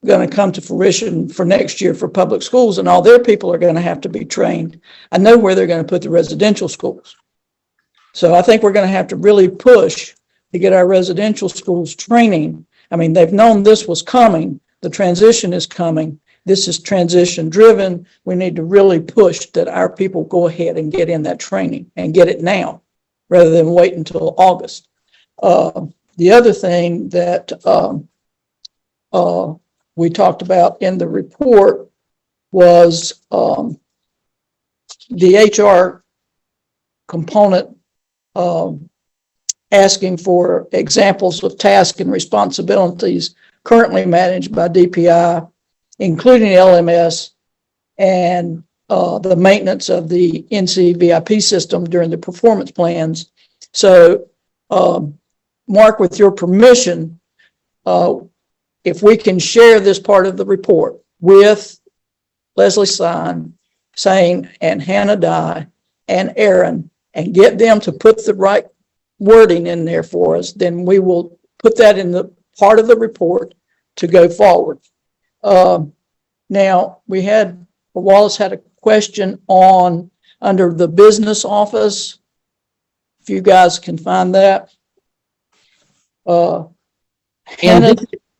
going to come to fruition for next year for public schools, and all their people are going to have to be trained, I know where they're going to put the residential schools. So I think we're going to have to really push to get our residential schools training. I mean, they've known this was coming. The transition is coming. This is transition driven. We need to really push that our people go ahead and get in that training and get it now rather than wait until August. The other thing that we talked about in the report was the HR component, asking for examples of tasks and responsibilities currently managed by DPI, including LMS and the maintenance of the NCVIP system during the performance plans. So, Mark, with your permission, if we can share this part of the report with Leslie Sane and Hannah Dye and Aaron and get them to put the right wording in there for us, then we will put that in the part of the report to go forward. Now, Wallace had a question on under the business office. If you guys can find that. Hannah,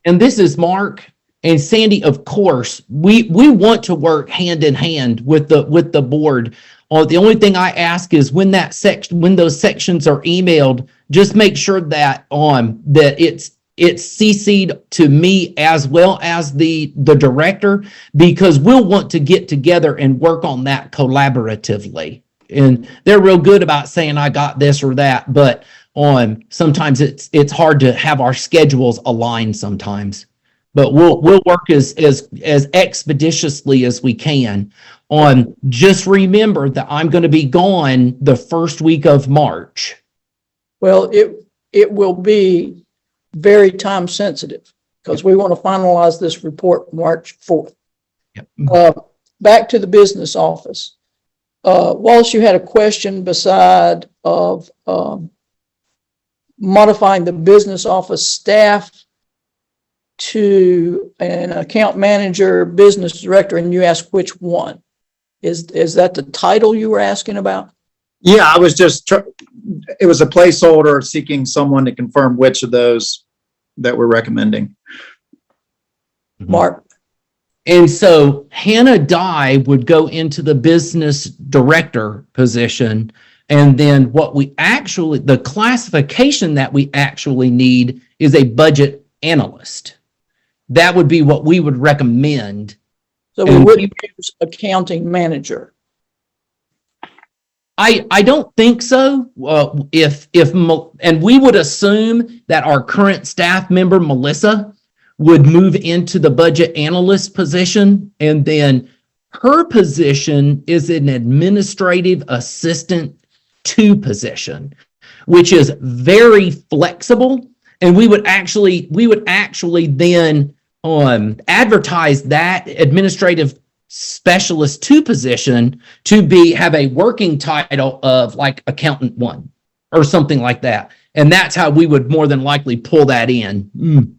And this is Mark and Sandy. Of course, we want to work hand in hand with the board. The only thing I ask is when those sections are emailed, just make sure that that it's CC'd to me as well as the director, because we'll want to get together and work on that collaboratively. And they're real good about saying I got this or that, but sometimes it's hard to have our schedules aligned sometimes. But we'll work as expeditiously as we can. Just remember that I'm going to be gone the first week of March. well, it will be very time sensitive because we want to finalize this report March 4th. Yep. Back to the business office. Wallace, you had a question beside of modifying the business office staff to an account manager, business director, and you asked which one. Is that the title you were asking about? Yeah, I was just, it was a placeholder seeking someone to confirm which of those that we're recommending. Mark? And so Hannah Dye would go into the business director position. And then the classification that we actually need is a budget analyst. That would be what we would recommend. So we wouldn't use accounting manager. I don't think so. And we would assume that our current staff member, Melissa, would move into the budget analyst position. And then her position is an administrative assistant 2 position, which is very flexible. And we would actually then advertise that administrative specialist 2 position to have a working title of like accountant 1 or something like that. And that's how we would more than likely pull that in.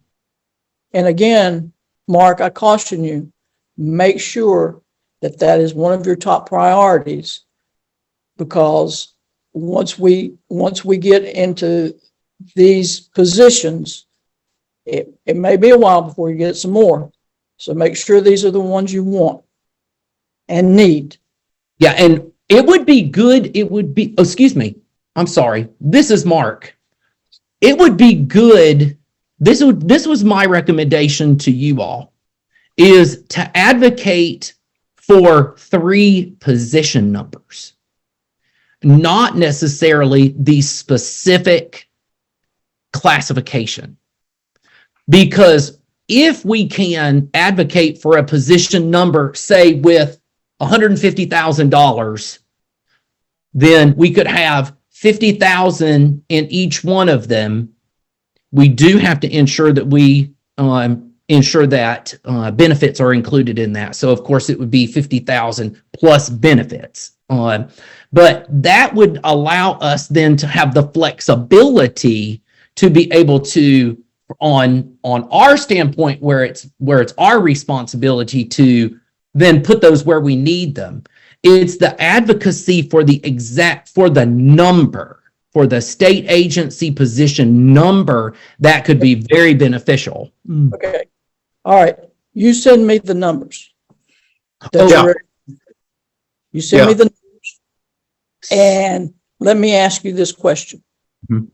And again, Mark, I caution you, make sure that is one of your top priorities, because once we get into these positions, it may be a while before you get some more. So make sure these are the ones you want and need. Yeah, It would be good, it would be, oh, excuse me, I'm sorry. This is Mark. It would be good, this was my recommendation to you all, is to advocate for 3 position numbers, not necessarily the specific classification. Because if we can advocate for a position number, say with $150,000, then we could have 50,000 in each one of them. We do have to ensure that we ensure that benefits are included in that. So of course it would be 50,000 plus benefits. But that would allow us then to have the flexibility to be able to, on our standpoint, where it's our responsibility to then put those where we need them. It's the advocacy for the number, for the state agency position number that could be very beneficial. Okay. All right. You send me the numbers. Yeah. You send me the numbers. And let me ask you this question. Mhm.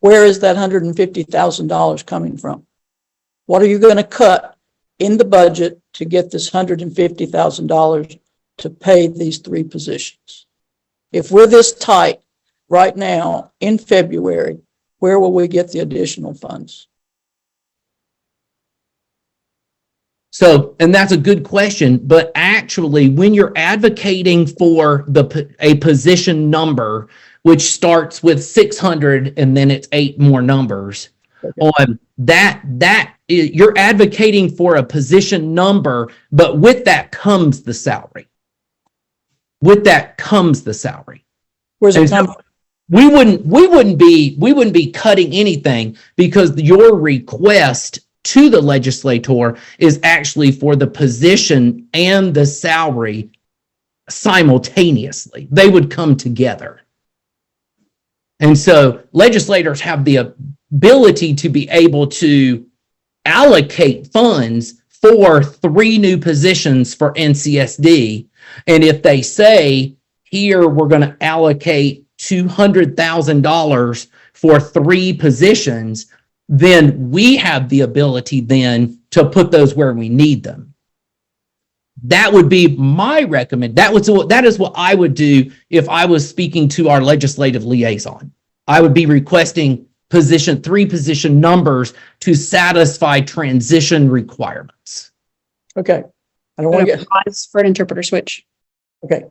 Where is that $150,000 coming from? What are you going to cut in the budget to get this $150,000 to pay these 3 positions? If we're this tight right now in February, where will we get the additional funds? So, and that's a good question, but actually when you're advocating for a position number, which starts with 600 and then it's 8 more numbers, on you're advocating for a position number, but with that comes the salary. With that comes the salary. Where's it And come so from? we wouldn't be cutting anything, because your request to the legislator is actually for the position and the salary simultaneously. They would come together. And so legislators have the ability to be able to allocate funds for 3 new positions for NCSD. And if they say, here, we're going to allocate $200,000 for 3 positions, then we have the ability then to put those where we need them. That would be my recommendation. That is what I would do if I was speaking to our legislative liaison. I would be requesting 3 position numbers to satisfy transition requirements. Okay. I don't want to get, Pause for an interpreter switch. okay.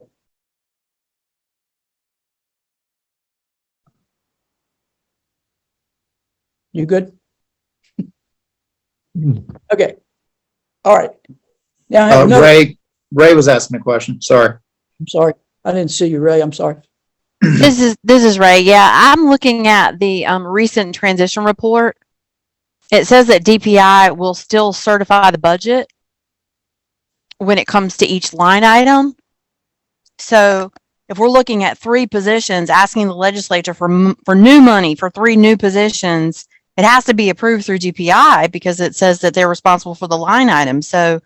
You good? Okay. All right. Now I have another, Ray was asking a question. Sorry. I'm sorry. I didn't see you, Ray. I'm sorry. This is Ray. Yeah, I'm looking at the recent transition report. It says that DPI will still certify the budget when it comes to each line item. So if we're looking at 3 positions, asking the legislature for new money for 3 new positions, it has to be approved through DPI because it says that they're responsible for the line item. So,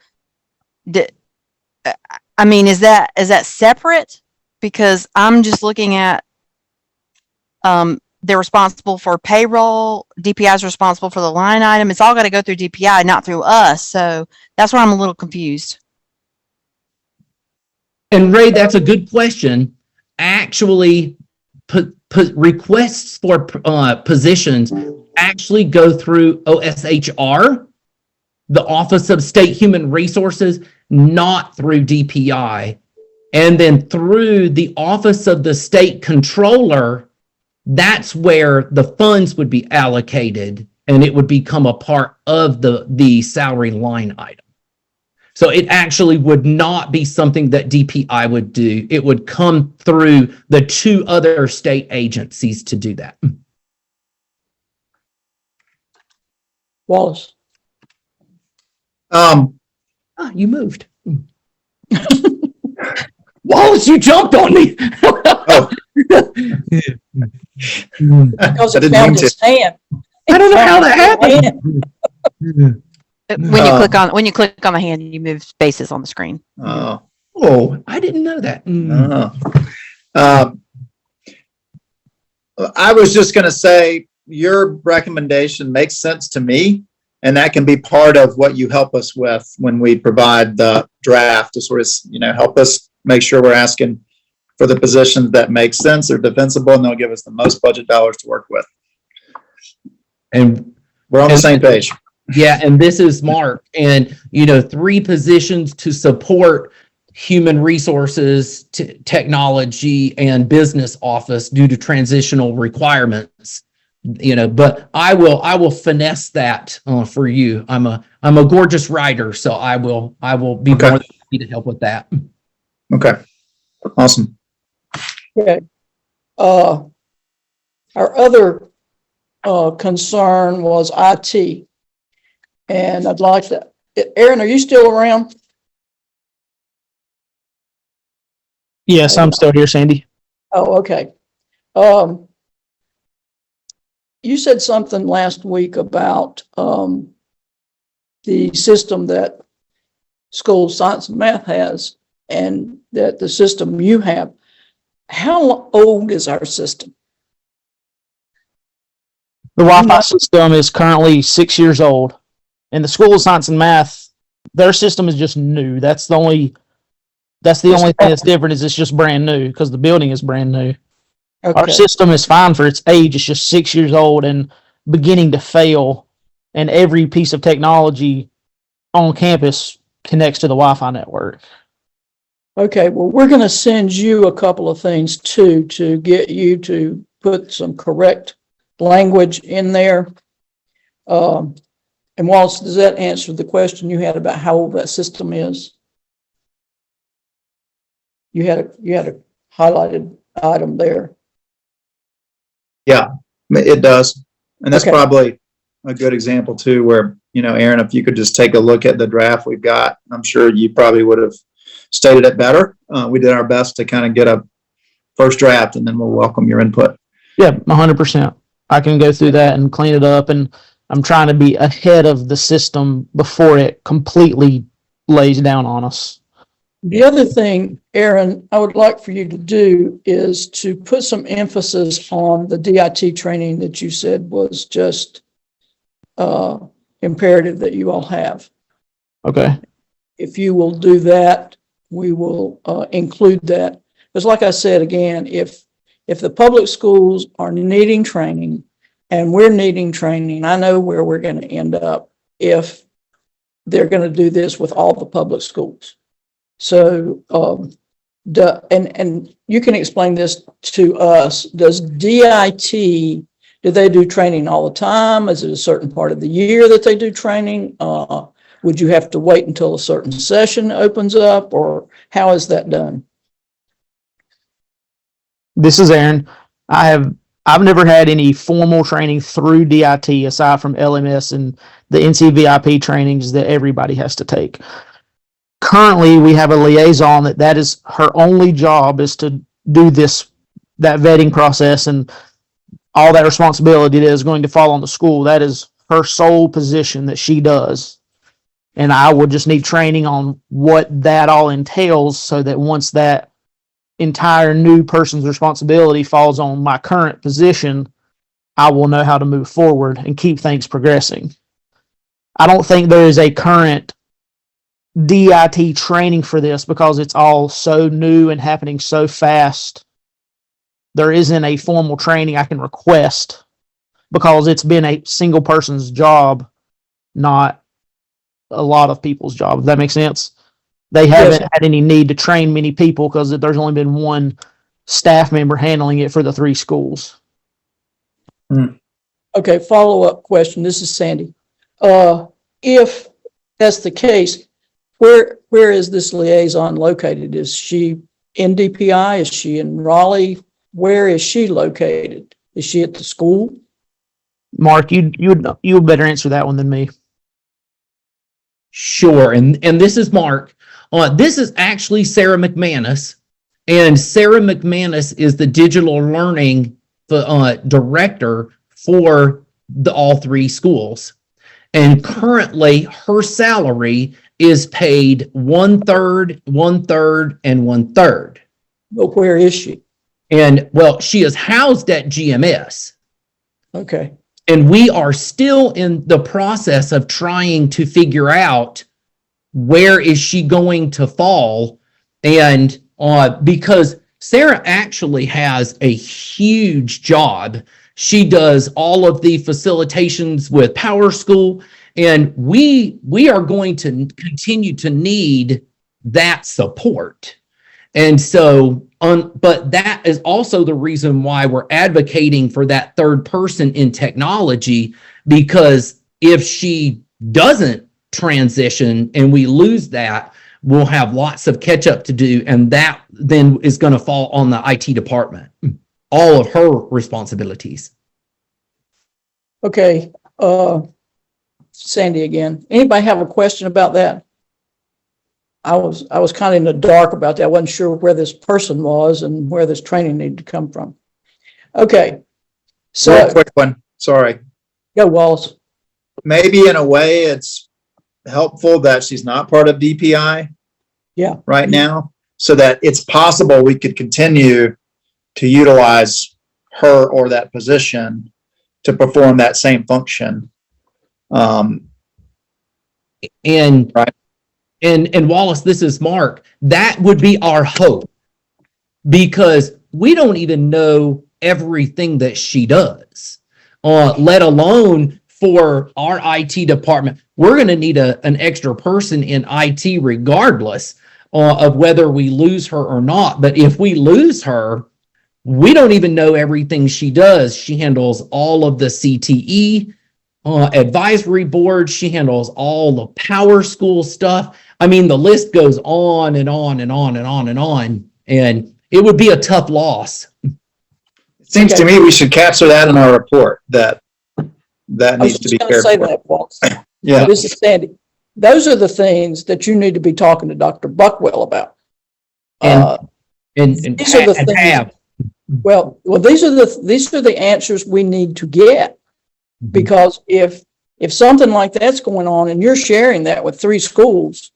I mean, is that separate? Because I'm just looking at, they're responsible for payroll. DPI is responsible for the line item. It's all got to go through DPI, not through us. So that's why I'm a little confused. And Ray, that's a good question. Actually, requests for positions actually go through OSHR, the Office of State Human Resources, not through DPI. And then through the Office of the State Controller, that's where the funds would be allocated and it would become a part of the salary line item. So it actually would not be something that DPI would do. It would come through the 2 other state agencies to do that. Wallace. You moved. Wallace, you jumped on me. Oh. Because I it didn't found mean to. his hand. I don't know how that happened. When you click on the hand, you move spaces on the screen. Oh, Oh, I didn't know that. I was just going to say your recommendation makes sense to me, and that can be part of what you help us with when we provide the draft to sort of, help us make sure we're asking for the positions that make sense, are defensible, and they'll give us the most budget dollars to work with. And We're on the same page. yeah, and this is Mark, and 3 positions to support human resources, technology, and business office due to transitional requirements. But I will finesse that for you. I'm a gorgeous writer, so I will be more than happy to help with that. Okay, awesome. Okay. Our other concern was IT. And I'd like to, Aaron, are you still around? Yes, I'm still here, Sandy. Oh, okay. You said something last week about the system that school science and math has, and that the system you have. How old is our system? The Wi-Fi system is currently 6 years old, and the School of Science and Math, their system is just new. That's the only thing that's different, is it's just brand new because the building is brand new. Okay. Our system is fine for its age. It's just 6 years old and beginning to fail, and every piece of technology on campus connects to the Wi-Fi network. Okay, well, we're going to send you a couple of things too, to get you to put some correct language in there. And Wallace, does that answer the question you had about how old that system is? You had a highlighted item there. Yeah, it does. And that's Okay. probably a good example too, where, Aaron, if you could just take a look at the draft we've got, I'm sure you probably would have stated it better. We did our best to kind of get a first draft, and then we'll welcome your input. Yeah, 100%. I can go through that and clean it up, and I'm trying to be ahead of the system before it completely lays down on us. The other thing, Aaron, I would like for you to do is to put some emphasis on the DIT training that you said was just imperative that you all have. Okay. If you will do that, we will include that. Because like I said, again, if the public schools are needing training and we're needing training, I know where we're going to end up if they're going to do this with all the public schools. So, and you can explain this to us. Does DIT, do they do training all the time? Is it a certain part of the year that they do training? Would you have to wait until a certain session opens up, or how is that done? This is Aaron. I've never had any formal training through DIT aside from LMS and the NCVIP trainings that everybody has to take. Currently, we have a liaison that is her only job is to do that vetting process, and all that responsibility that is going to fall on the school. That is her sole position that she does. And I would just need training on what that all entails, so that once that entire new person's responsibility falls on my current position, I will know how to move forward and keep things progressing. I don't think there is a current DIT training for this because it's all so new and happening so fast. There isn't a formal training I can request because it's been a single person's job, not a lot of people's job. If that makes sense. They haven't had any need to train many people because there's only been one staff member handling it for the 3 schools. Okay, follow-up question. This is Sandy. If that's the case, where is this liaison located? Is she in DPI? Is she in Raleigh? Where is she located? Is she at the school? Mark, you would better answer that one than me. Sure, and this is Mark. This is actually Sarah McManus, and Sarah McManus is the digital learning director for all 3 schools. And currently, her salary is paid 1/3, 1/3, and 1/3. But where is she? And well, she is housed at GMS. Okay. And we are still in the process of trying to figure out where is she going to fall. And because Sarah actually has a huge job. She does all of the facilitations with Power School, and we are going to continue to need that support. And so, but that is also the reason why we're advocating for that third person in technology, because if she doesn't transition and we lose that, we'll have lots of catch up to do. And that then is going to fall on the IT department, all of her responsibilities. Okay. Sandy again. Anybody have a question about that? I was kind of in the dark about that. I wasn't sure where this person was and where this training needed to come from. Okay. So Real quick one, sorry. go, Wallace. Maybe in a way it's helpful that she's not part of DPI. Yeah. Right now, so that it's possible we could continue to utilize her or that position to perform that same function. And Right. And Wallace, this is Mark. That would be our hope, because we don't even know everything that she does, let alone for our IT department. We're going to need an extra person in IT regardless of whether we lose her or not. But if we lose her, we don't even know everything she does. She handles all of the CTE advisory board. She handles all the Power School stuff. I mean, the list goes on and on and on and on and on. And it would be a tough loss. It seems to me we should capture that in our report, that I needs was to be just going to cared say for. that, Wallace. Yeah. This is Sandy. Those are the things that you need to be talking to Dr. Buckwell about. And These are the and things. have. Well, these are the answers we need to get, because if something like that's going on and you're sharing that with 3 schools,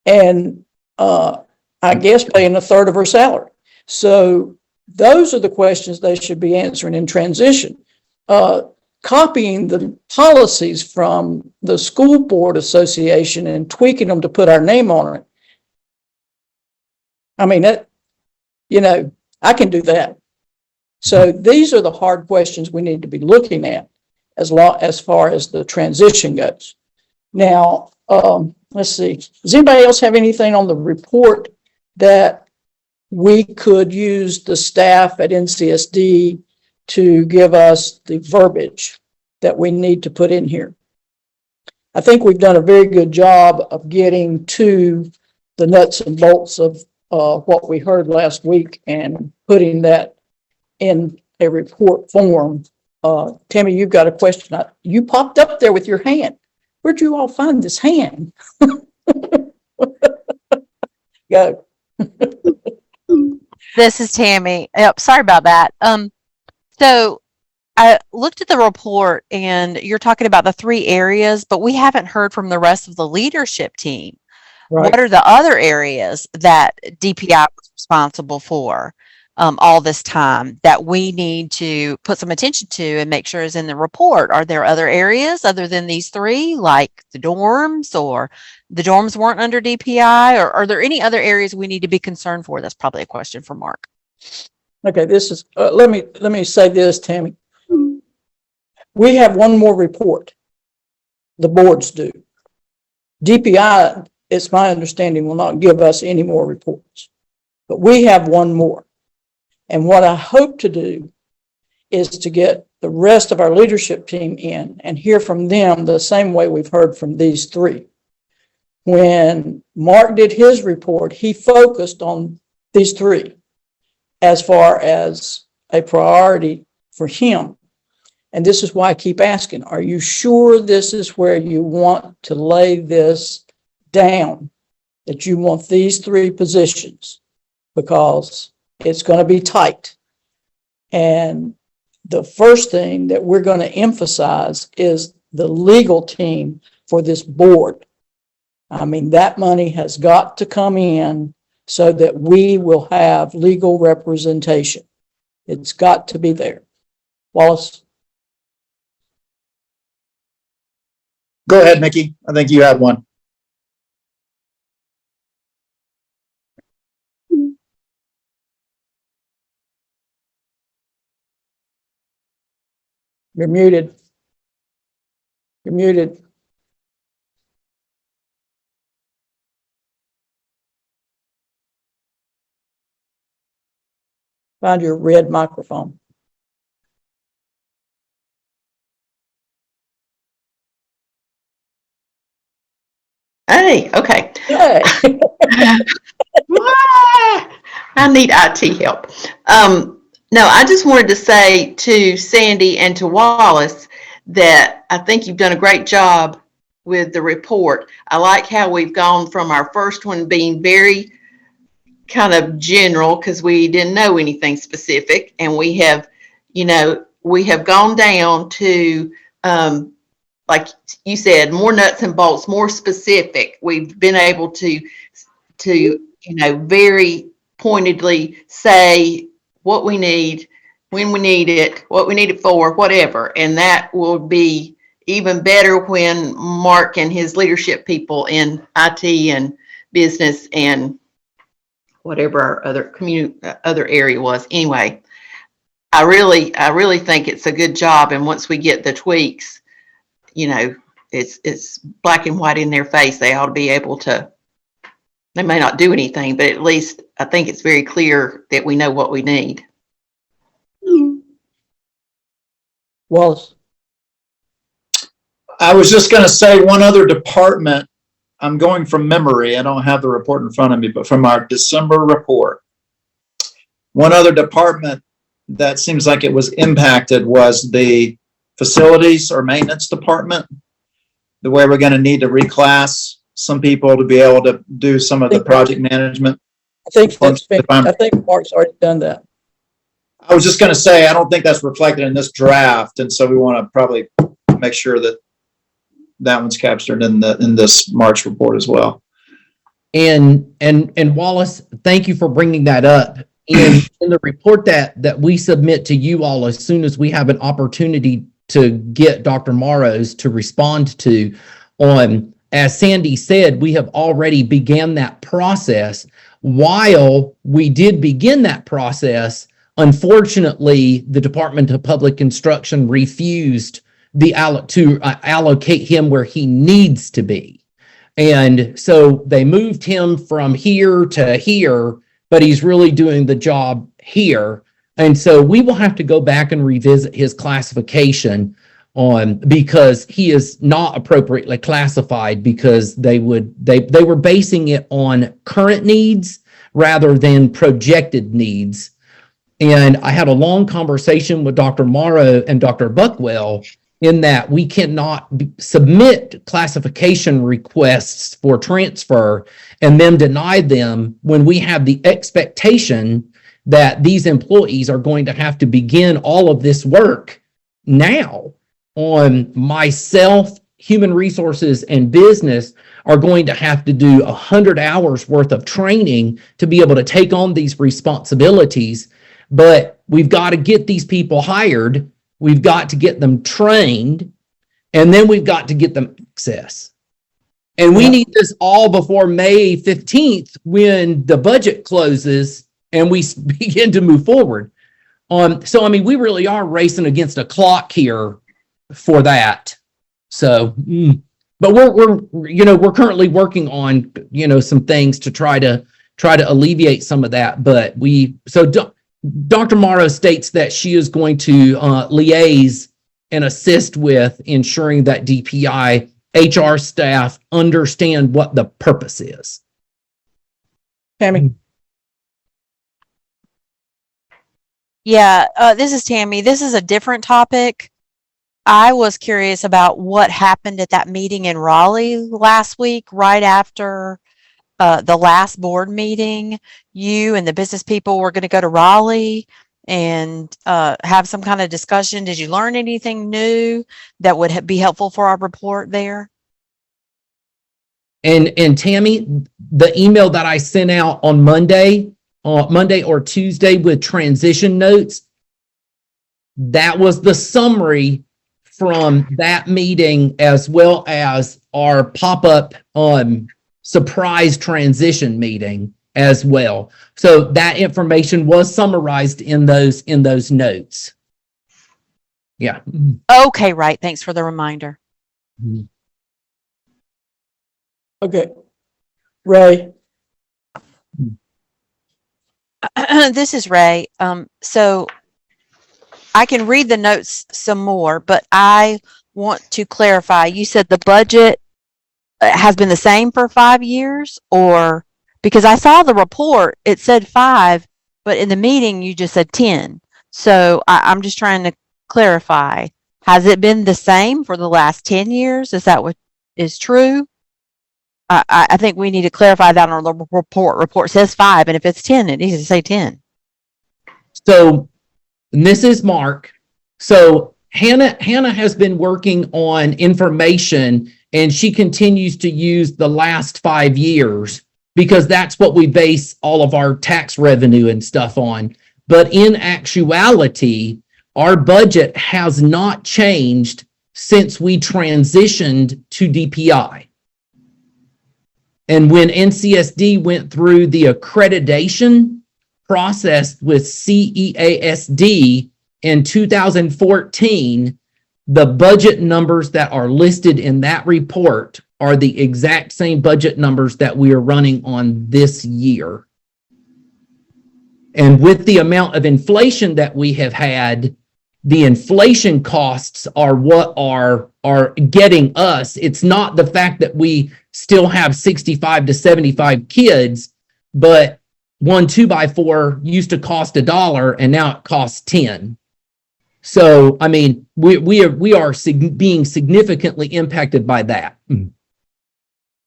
and I guess paying 1/3 of her salary, so those are the questions they should be answering in transition. Copying the policies from the school board association and tweaking them to put our name on it. I mean, that, I can do that. So these are the hard questions we need to be looking at as far as the transition goes. Now, let's see. Does anybody else have anything on the report that we could use the staff at NCSD to give us the verbiage that we need to put in here? I think we've done a very good job of getting to the nuts and bolts of what we heard last week and putting that in a report form. Tammy, you've got a question. You popped up there with your hand. Where'd you all find this hand? Go. This is Tammy. Yep, sorry about that. So I looked at the report and you're talking about the 3 areas, but we haven't heard from the rest of the leadership team. Right. What are the other areas that DPI was responsible for all this time that we need to put some attention to and make sure is in the report? Are there other areas other than these 3, like the dorms, or the dorms weren't under DPI, or are there any other areas we need to be concerned for? That's probably a question for Mark. Okay, this is, let me say this, Tammy. We have one more report. The boards do. DPI, it's my understanding, will not give us any more reports, but we have one more. And what I hope to do is to get the rest of our leadership team in and hear from them the same way we've heard from these 3. When Mark did his report, he focused on these 3 as far as a priority for him. And this is why I keep asking, are you sure this is where you want to lay this down, that you want these 3 positions? Because it's going to be tight. And the first thing that we're going to emphasize is the legal team for this board. I mean, that money has got to come in so that we will have legal representation. It's got to be there. Wallace? Go ahead, Mickey. I think you had one. You're muted. You're muted. Find your red microphone. Hey, okay. Hey. I need IT help. No, I just wanted to say to Sandy and to Wallace that I think you've done a great job with the report. I like how we've gone from our first one being very kind of general because we didn't know anything specific, and we have, we have gone down to, like you said, more nuts and bolts, more specific. We've been able to very pointedly say what we need, when we need it, what we need it for, whatever. And that will be even better when Mark and his leadership people in IT and business and whatever our other area was. Anyway, I really think it's a good job. And once we get the tweaks, it's black and white in their face. They ought to be able to. They may not do anything, but at least I think it's very clear that we know what we need. Wallace? I was just going to say one other department. I'm going from memory. I don't have the report in front of me, but from our December report, one other department that seems like it was impacted was the facilities or maintenance department. The way we're going to need to reclass some people to be able to do some of the project management. I think Mark's already done that. I was just going to say, I don't think that's reflected in this draft. And so we want to probably make sure that that one's captured in this March report as well. And Wallace, thank you for bringing that up. In the report that we submit to you all as soon as we have an opportunity to get Dr. Morrow's to respond to on, as Sandy said, we have already began that process. While we did begin that process, unfortunately, the Department of Public Instruction refused to allocate him where he needs to be. And so they moved him from here to here, but he's really doing the job here. And so we will have to go back and revisit his classification because he is not appropriately classified, because they were basing it on current needs rather than projected needs. And I had a long conversation with Dr. Morrow and Dr. Buckwell in that we cannot submit classification requests for transfer and then deny them when we have the expectation that these employees are going to have to begin all of this work now. On myself, human resources, and business are going to have to do 100 hours worth of training to be able to take on these responsibilities. But we've got to get these people hired. We've got to get them trained, and then we've got to get them access. And we need this all before May 15th when the budget closes and we begin to move forward. So, I mean, we really are racing against a clock here for that. So, but we're currently working on, some things to try to alleviate some of that. But Dr. Morrow states that she is going to liaise and assist with ensuring that DPI HR staff understand what the purpose is. Tammy? Yeah, this is Tammy. This is a different topic. I was curious about what happened at that meeting in Raleigh last week, right after the last board meeting. You and the business people were going to go to Raleigh and have some kind of discussion. Did you learn anything new that would be helpful for our report there? And Tammy, the email that I sent out on Monday or Tuesday with transition notes, that was the summary from that meeting, as well as our pop-up surprise transition meeting as well. So that information was summarized in those notes. Yeah. Okay, right. Thanks for the reminder. Okay. Ray, This is Ray. So I can read the notes some more, but I want to clarify. You said the budget has been the same for 5 years, or because I saw the report, it said 5, but in the meeting you just said 10. So I'm just trying to clarify. Has it been the same for the last 10 years? Is that what is true? I think we need to clarify that on the report. Report says 5, and if it's 10, it needs to say 10. So, and this is Mark. So Hannah has been working on information, and she continues to use the last 5 years because that's what we base all of our tax revenue and stuff on. But in actuality, our budget has not changed since we transitioned to DPI. And when NCSD went through the accreditation process with CEASD in 2014, the budget numbers that are listed in that report are the exact same budget numbers that we are running on this year. And with the amount of inflation that we have had, the inflation costs are what are getting us. It's not the fact that we still have 65 to 75 kids, but one 2x4 used to cost $1 and now it costs 10. So, I mean, we are being significantly impacted by that.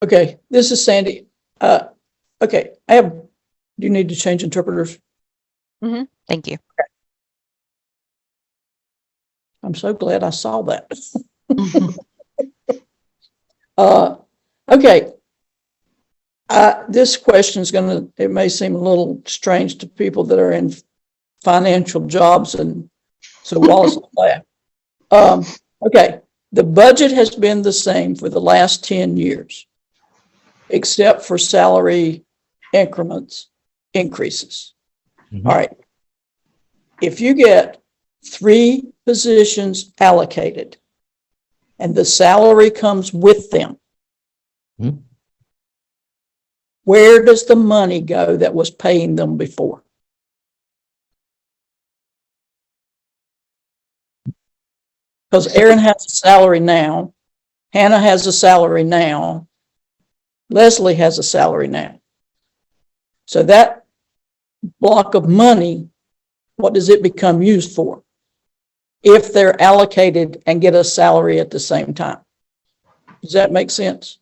okay, this is Sandy. Okay, do you need to change interpreters? Thank you. I'm so glad I saw that. Okay. This question is it may seem a little strange to people that are in financial jobs, and so Wallace will laugh. Okay. The budget has been the same for the last 10 years, except for salary increases. All right. If you get 3 positions allocated and the salary comes with them, where does the money go that was paying them before? Because Aaron has a salary now, Hannah has a salary now, Leslie has a salary now. So that block of money, what does it become used for? If they're allocated and get a salary at the same time. Does that make sense?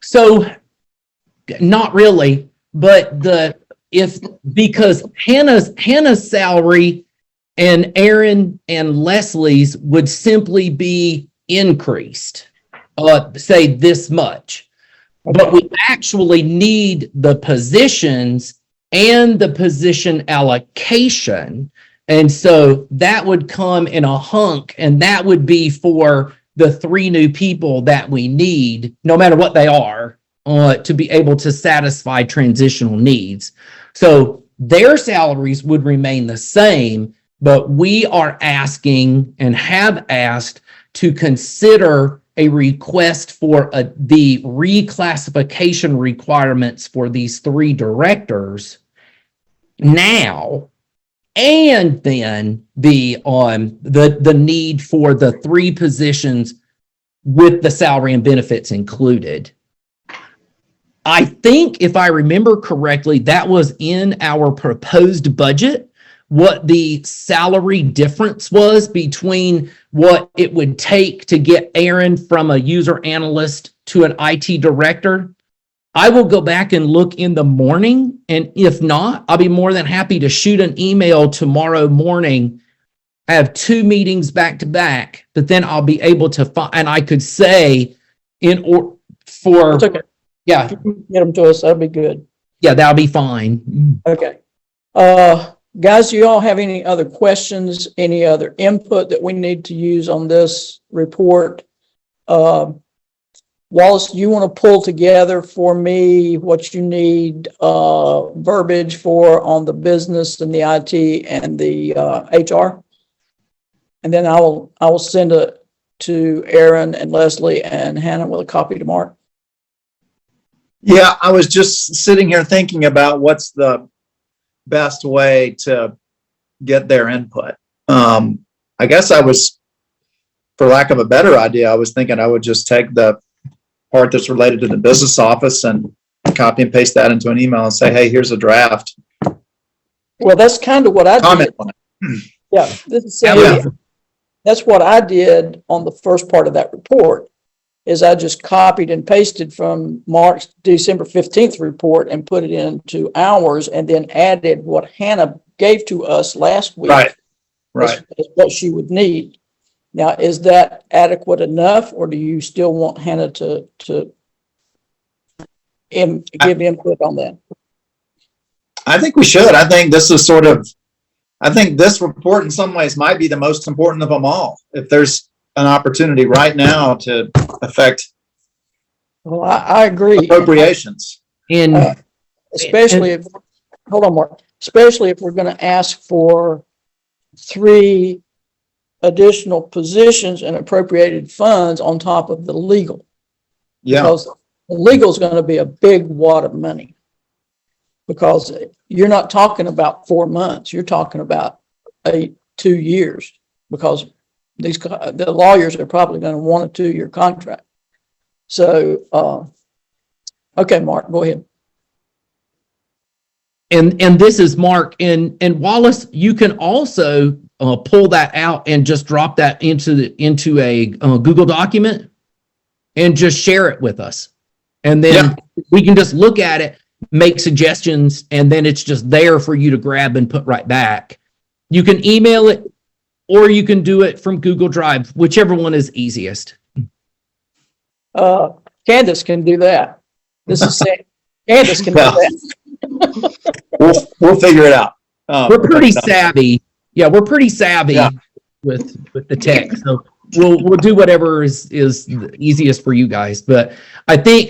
So, not really, but because Hannah's salary and Aaron and Leslie's would simply be increased, say this much. But we actually need the positions and the position allocation. And so that would come in a hunk, and that would be for the 3 new people that we need, no matter what they are, to be able to satisfy transitional needs. So their salaries would remain the same, but we are asking and have asked to consider a request for the reclassification requirements for these 3 directors now, and then the need for the 3 positions with the salary and benefits included. I think, if I remember correctly, that was in our proposed budget, what the salary difference was between what it would take to get Aaron from a user analyst to an IT director. I will go back and look in the morning, and if not, I'll be more than happy to shoot an email tomorrow morning. I have 2 meetings back to back, but then I'll be able to find, and I could say, for, It's okay. yeah, If you can get them to us, that'd be good. yeah, that'll be fine. Okay. Guys, do you all have any other questions, any other input that we need to use on this report? Wallace, do you want to pull together for me what you need, verbiage for on the business and the IT and the, HR? And then I will send it to Aaron and Leslie and Hannah with a copy to Mark. Yeah, I was just sitting here thinking about what's the best way to get their input. I guess I was, for lack of a better idea, I was thinking I would just take the part that's related to the business office and copy and paste that into an email and say, hey, here's a draft. Well, that's kind of what I Comment did. on it. Yeah, this is Yeah. That's what I did on the first part of that report, is I just copied and pasted from Mark's December 15th report and put it into ours, and then added what Hannah gave to us last week. Right, right. Is what she would need. Now, is that adequate enough, or do you still want Hannah to give input on that? I think we should. I think this is I think this report in some ways might be the most important of them all. If there's an opportunity right now to affect Well, I agree. appropriations. And Especially if, hold on, Mark, especially if we're going to ask for 3 additional positions and appropriated funds on top of the legal. Yeah, Because the legal is going to be a big wad of money. Because you're not talking about 4 months, you're talking about 2 years, because the lawyers are probably going to want a 2-year contract. So, okay, Mark, go ahead. and this is Mark and Wallace. You can also pull that out and just drop that into a Google document and just share it with us, and then we can just look at it, make suggestions, and then it's just there for you to grab and put right back. You can email it, or you can do it from Google Drive, whichever one is easiest. Candace can do that. This is Sam. Candace can do that. we'll figure it out. We're pretty savvy. Yeah, we're pretty savvy Yeah. with the tech. So we'll do whatever is the easiest for you guys. But I think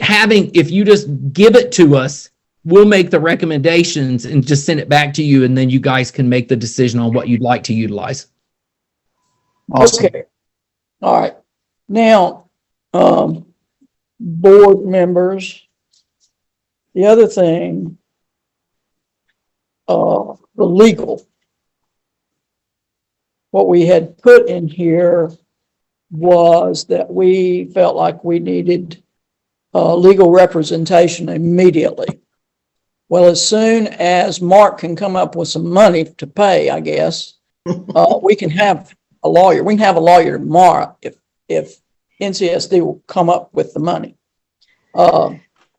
if you just give it to us, we'll make the recommendations and just send it back to you, and then you guys can make the decision on what you'd like to utilize. Awesome. Okay. All right. Now, board members, the other thing, the legal. What we had put in here was that we felt like we needed legal representation immediately. Well, as soon as Mark can come up with some money to pay, I guess, we can have a lawyer. We can have a lawyer tomorrow if NCSD will come up with the money.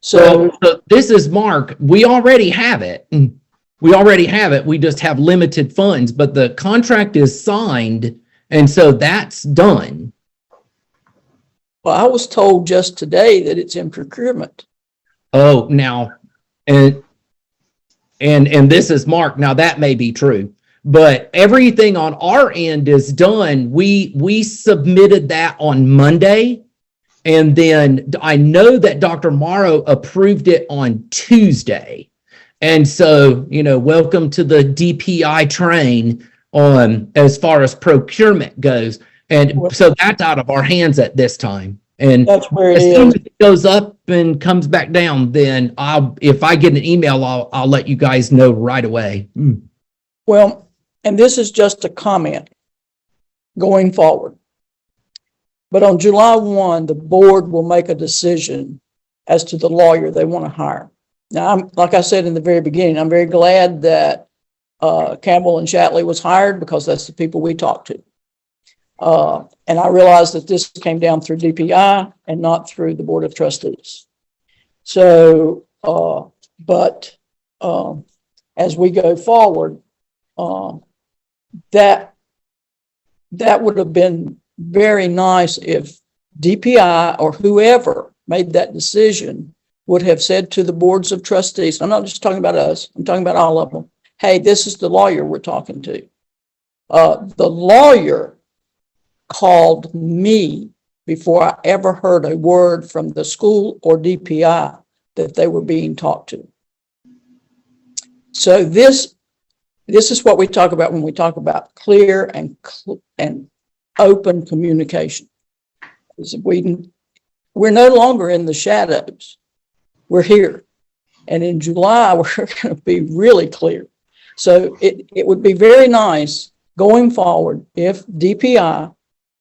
So this is Mark. We already have it. We just have limited funds, but the contract is signed, and so that's done. Well, I was told just today that it's in procurement. Oh, now, and this is Mark. Now that may be true, but everything on our end is done. We submitted that on Monday, and then I know that Dr. Morrow approved it on Tuesday. And so, welcome to the DPI train on as far as procurement goes. And so that's out of our hands at this time. And That's where it as soon is. as it goes up and comes back down, then if I get an email, I'll let you guys know right away. Well, and this is just a comment going forward. But on July 1, the board will make a decision as to the lawyer they want to hire. Now, like I said in the very beginning, I'm very glad that Campbell and Shatley was hired, because that's the people we talked to. And I realized that this came down through DPI and not through the Board of Trustees. So, but as we go forward, that would have been very nice if DPI or whoever made that decision would have said to the boards of trustees, I'm not just talking about us, I'm talking about all of them, hey, this is the lawyer we're talking to. The lawyer called me before I ever heard a word from the school or DPI that they were being talked to. So this is what we talk about when we talk about clear and open communication. We're no longer in the shadows. We're here. And in July, we're going to be really clear. So it would be very nice going forward if DPI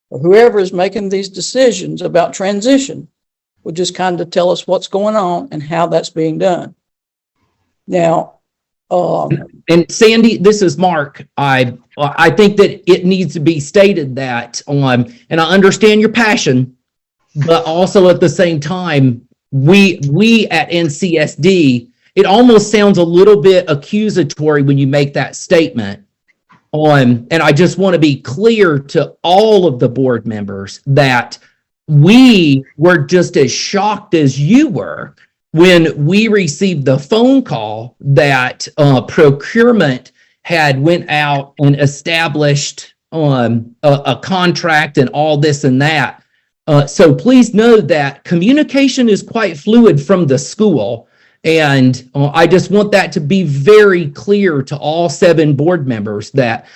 or whoever is making these decisions about transition would just kind of tell us what's going on and how that's being done. Now, and Sandy, this is Mark. I think that it needs to be stated that, and I understand your passion, but also at the same time, we at NCSD, it almost sounds a little bit accusatory when you make that statement. And I just want to be clear to all of the board members that we were just as shocked as you were when we received the phone call that procurement had went out and established a contract and all this and that. So please know that communication is quite fluid from the school. And I just want that to be very clear to all 7 board members that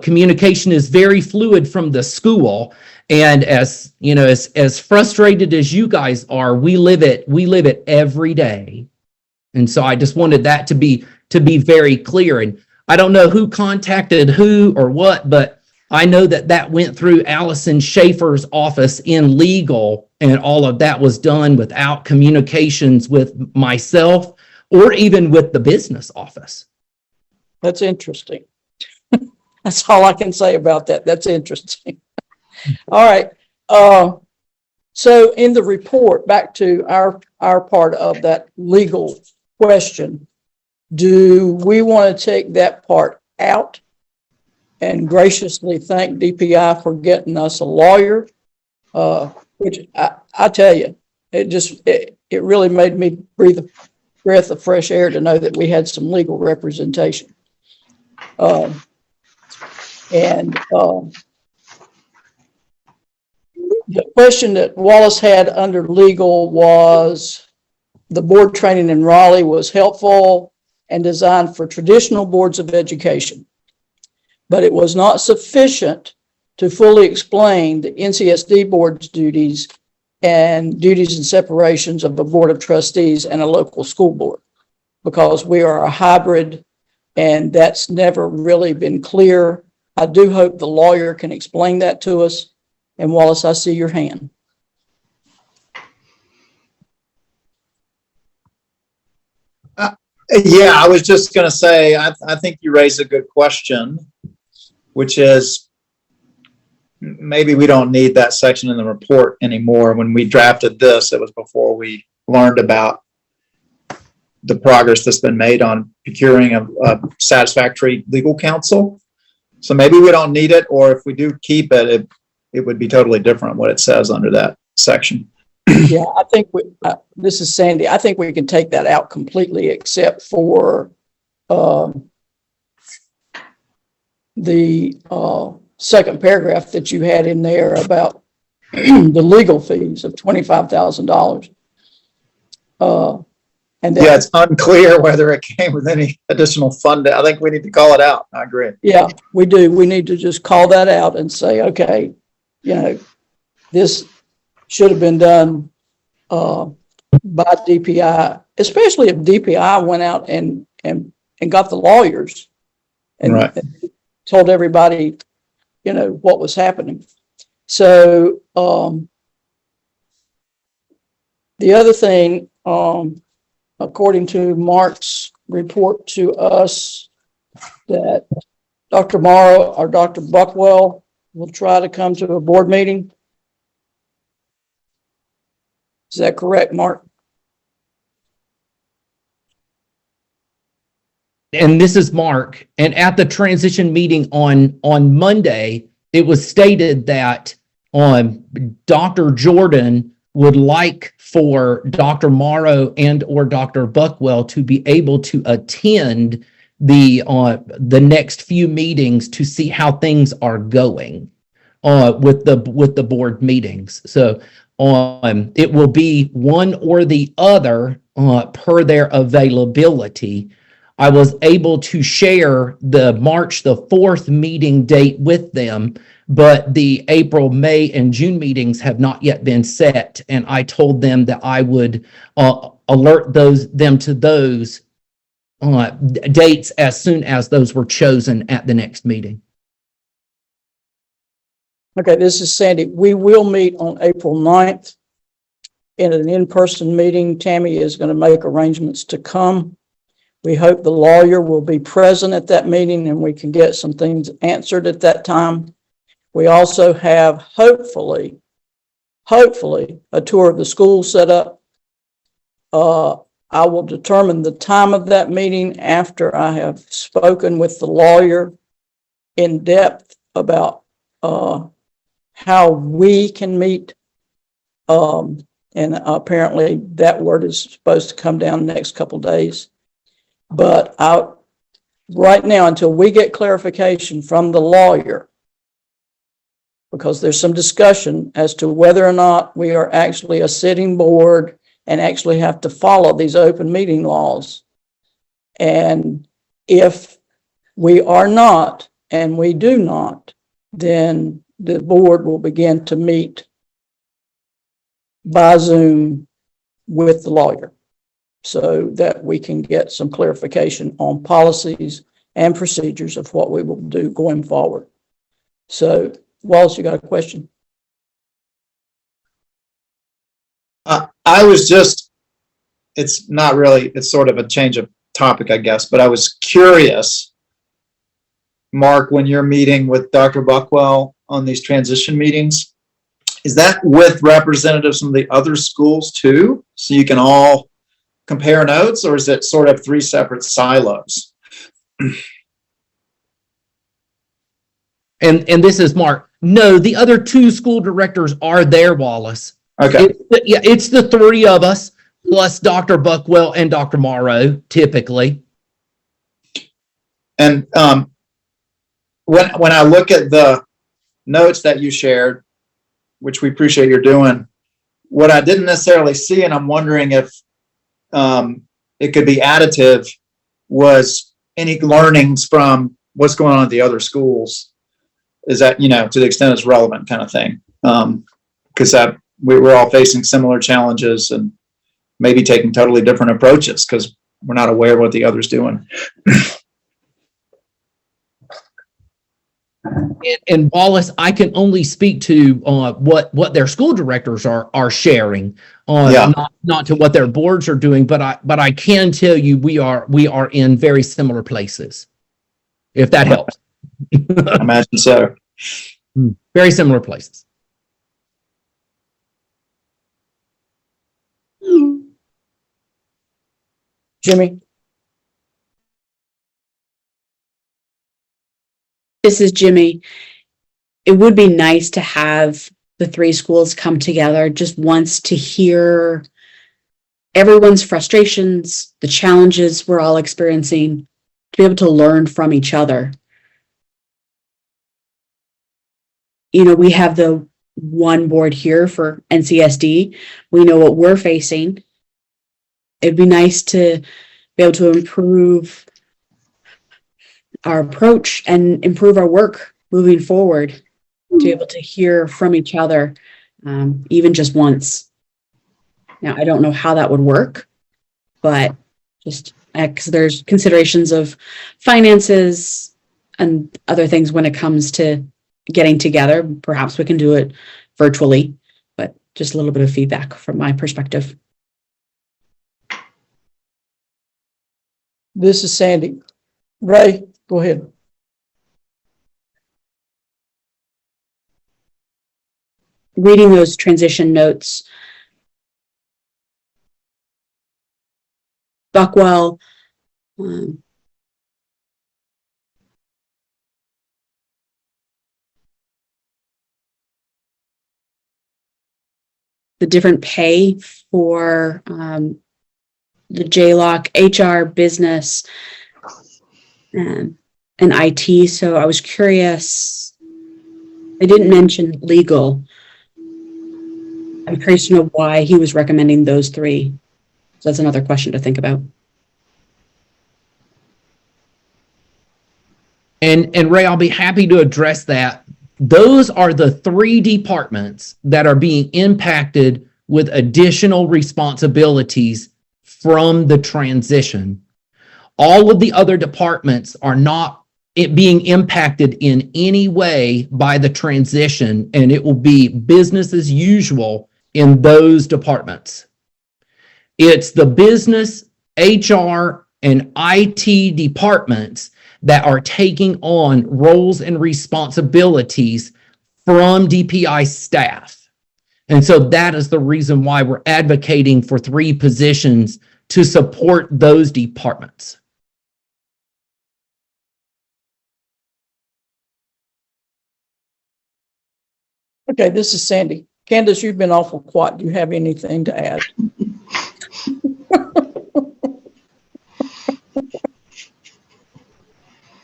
communication is very fluid from the school. And as you know, as frustrated as you guys are, we live it every day. And so I just wanted that to be very clear. And I don't know who contacted who or what, but I know that went through Allison Schaefer's office in legal, and all of that was done without communications with myself or even with the business office. that's interesting. That's all I can say about that. That's interesting. All right. So in the report, back to our part of that legal question, do we want to take that part out and graciously thank DPI for getting us a lawyer? Which I tell you, it really made me breathe a breath of fresh air to know that we had some legal representation. The question that Wallace had under legal was the board training in Raleigh was helpful and designed for traditional boards of education, but it was not sufficient to fully explain the NCSD board's duties and separations of a board of trustees and a local school board, because we are a hybrid and that's never really been clear. I do hope the lawyer can explain that to us. And Wallace, I see your hand. Yeah, I was just going to say, I think you raised a good question, which is maybe we don't need that section in the report anymore. When we drafted this, it was before we learned about the progress that's been made on procuring a satisfactory legal counsel. So maybe we don't need it, or if we do keep it, it would be totally different what it says under that section. Yeah, I think this is Sandy. I think we can take that out completely, except for the second paragraph that you had in there about the legal fees of $25,000. And then, yeah, it's unclear whether it came with any additional funding. I think we need to call it out. I agree. Yeah, we do. We need to just call that out and say, okay, this should have been done by DPI, especially if DPI went out and got the lawyers and, right. and told everybody, what was happening. So the other thing, according to Mark's report to us, that Dr. Morrow or Dr. Buckwell will try to come to a board meeting. Is that correct, Mark? And this is Mark. And at the transition meeting on Monday, it was stated that Dr. Jordan would like for Dr. Morrow and or Dr. Buckwell to be able to attend the next few meetings to see how things are going with the board meetings. So it will be one or the other per their availability. I was able to share the March the 4th meeting date with them, but the April, May, and June meetings have not yet been set. And I told them that I would alert them to those dates as soon as those were chosen at the next meeting. Okay, this is Sandy. We will meet on April 9th in an in-person meeting. Tammy is going to make arrangements to come. We hope the lawyer will be present at that meeting and we can get some things answered at that time. We also have hopefully a tour of the school set up. I will determine the time of that meeting after I have spoken with the lawyer in depth about how we can meet. And apparently that word is supposed to come down the next couple of days. But right now, until we get clarification from the lawyer, because there's some discussion as to whether or not we are actually a sitting board and actually have to follow these open meeting laws. And if we are not, and we do not, then the board will begin to meet by Zoom with the lawyer so that we can get some clarification on policies and procedures of what we will do going forward. So, Wallace, you got a question? I was just, it's not really, it's sort of a change of topic, I guess, but I was curious, Mark, when you're meeting with Dr. Buckwell on these transition meetings, is that with representatives from the other schools too? So you can all compare notes, or is it sort of three separate silos? And this is Mark. No, the other two school directors are there, Wallace. Okay. It's the three of us plus Dr. Buckwell and Dr. Morrow, typically. And when I look at the notes that you shared, which we appreciate you're doing, what I didn't necessarily see, and I'm wondering if it could be additive, was any learnings from what's going on at the other schools. Is that, to the extent it's relevant kind of thing. Because we're all facing similar challenges and maybe taking totally different approaches because we're not aware of what the other's doing. And Wallace, I can only speak to what their school directors are sharing, not to what their boards are doing. But I can tell you we are in very similar places, if that helps. I imagine so. Very similar places. Jimmy? This is Jimmy. It would be nice to have the three schools come together just once to hear everyone's frustrations, the challenges we're all experiencing, to be able to learn from each other. We have the one board here for NCSD. We know what we're facing. It'd be nice to be able to improve our approach and improve our work moving forward, to be able to hear from each other, even just once. Now, I don't know how that would work, but just because there's considerations of finances and other things when it comes to getting together. Perhaps we can do it virtually, but just a little bit of feedback from my perspective. This is Sandy. Ray, go ahead. Reading those transition notes, Buckwell, the different pay for the JLOC, HR, business, and IT. So I was curious. I didn't mention legal. I'm curious to know why he was recommending those three. So that's another question to think about. And Ray, I'll be happy to address that. Those are the three departments that are being impacted with additional responsibilities from the transition. All of the other departments are not being impacted in any way by the transition, and it will be business as usual in those departments. It's the business, HR, and IT departments that are taking on roles and responsibilities from DPI staff. And so that is the reason why we're advocating for three positions to support those departments. Okay, this is Sandy. Candace, you've been awful quiet. Do you have anything to add?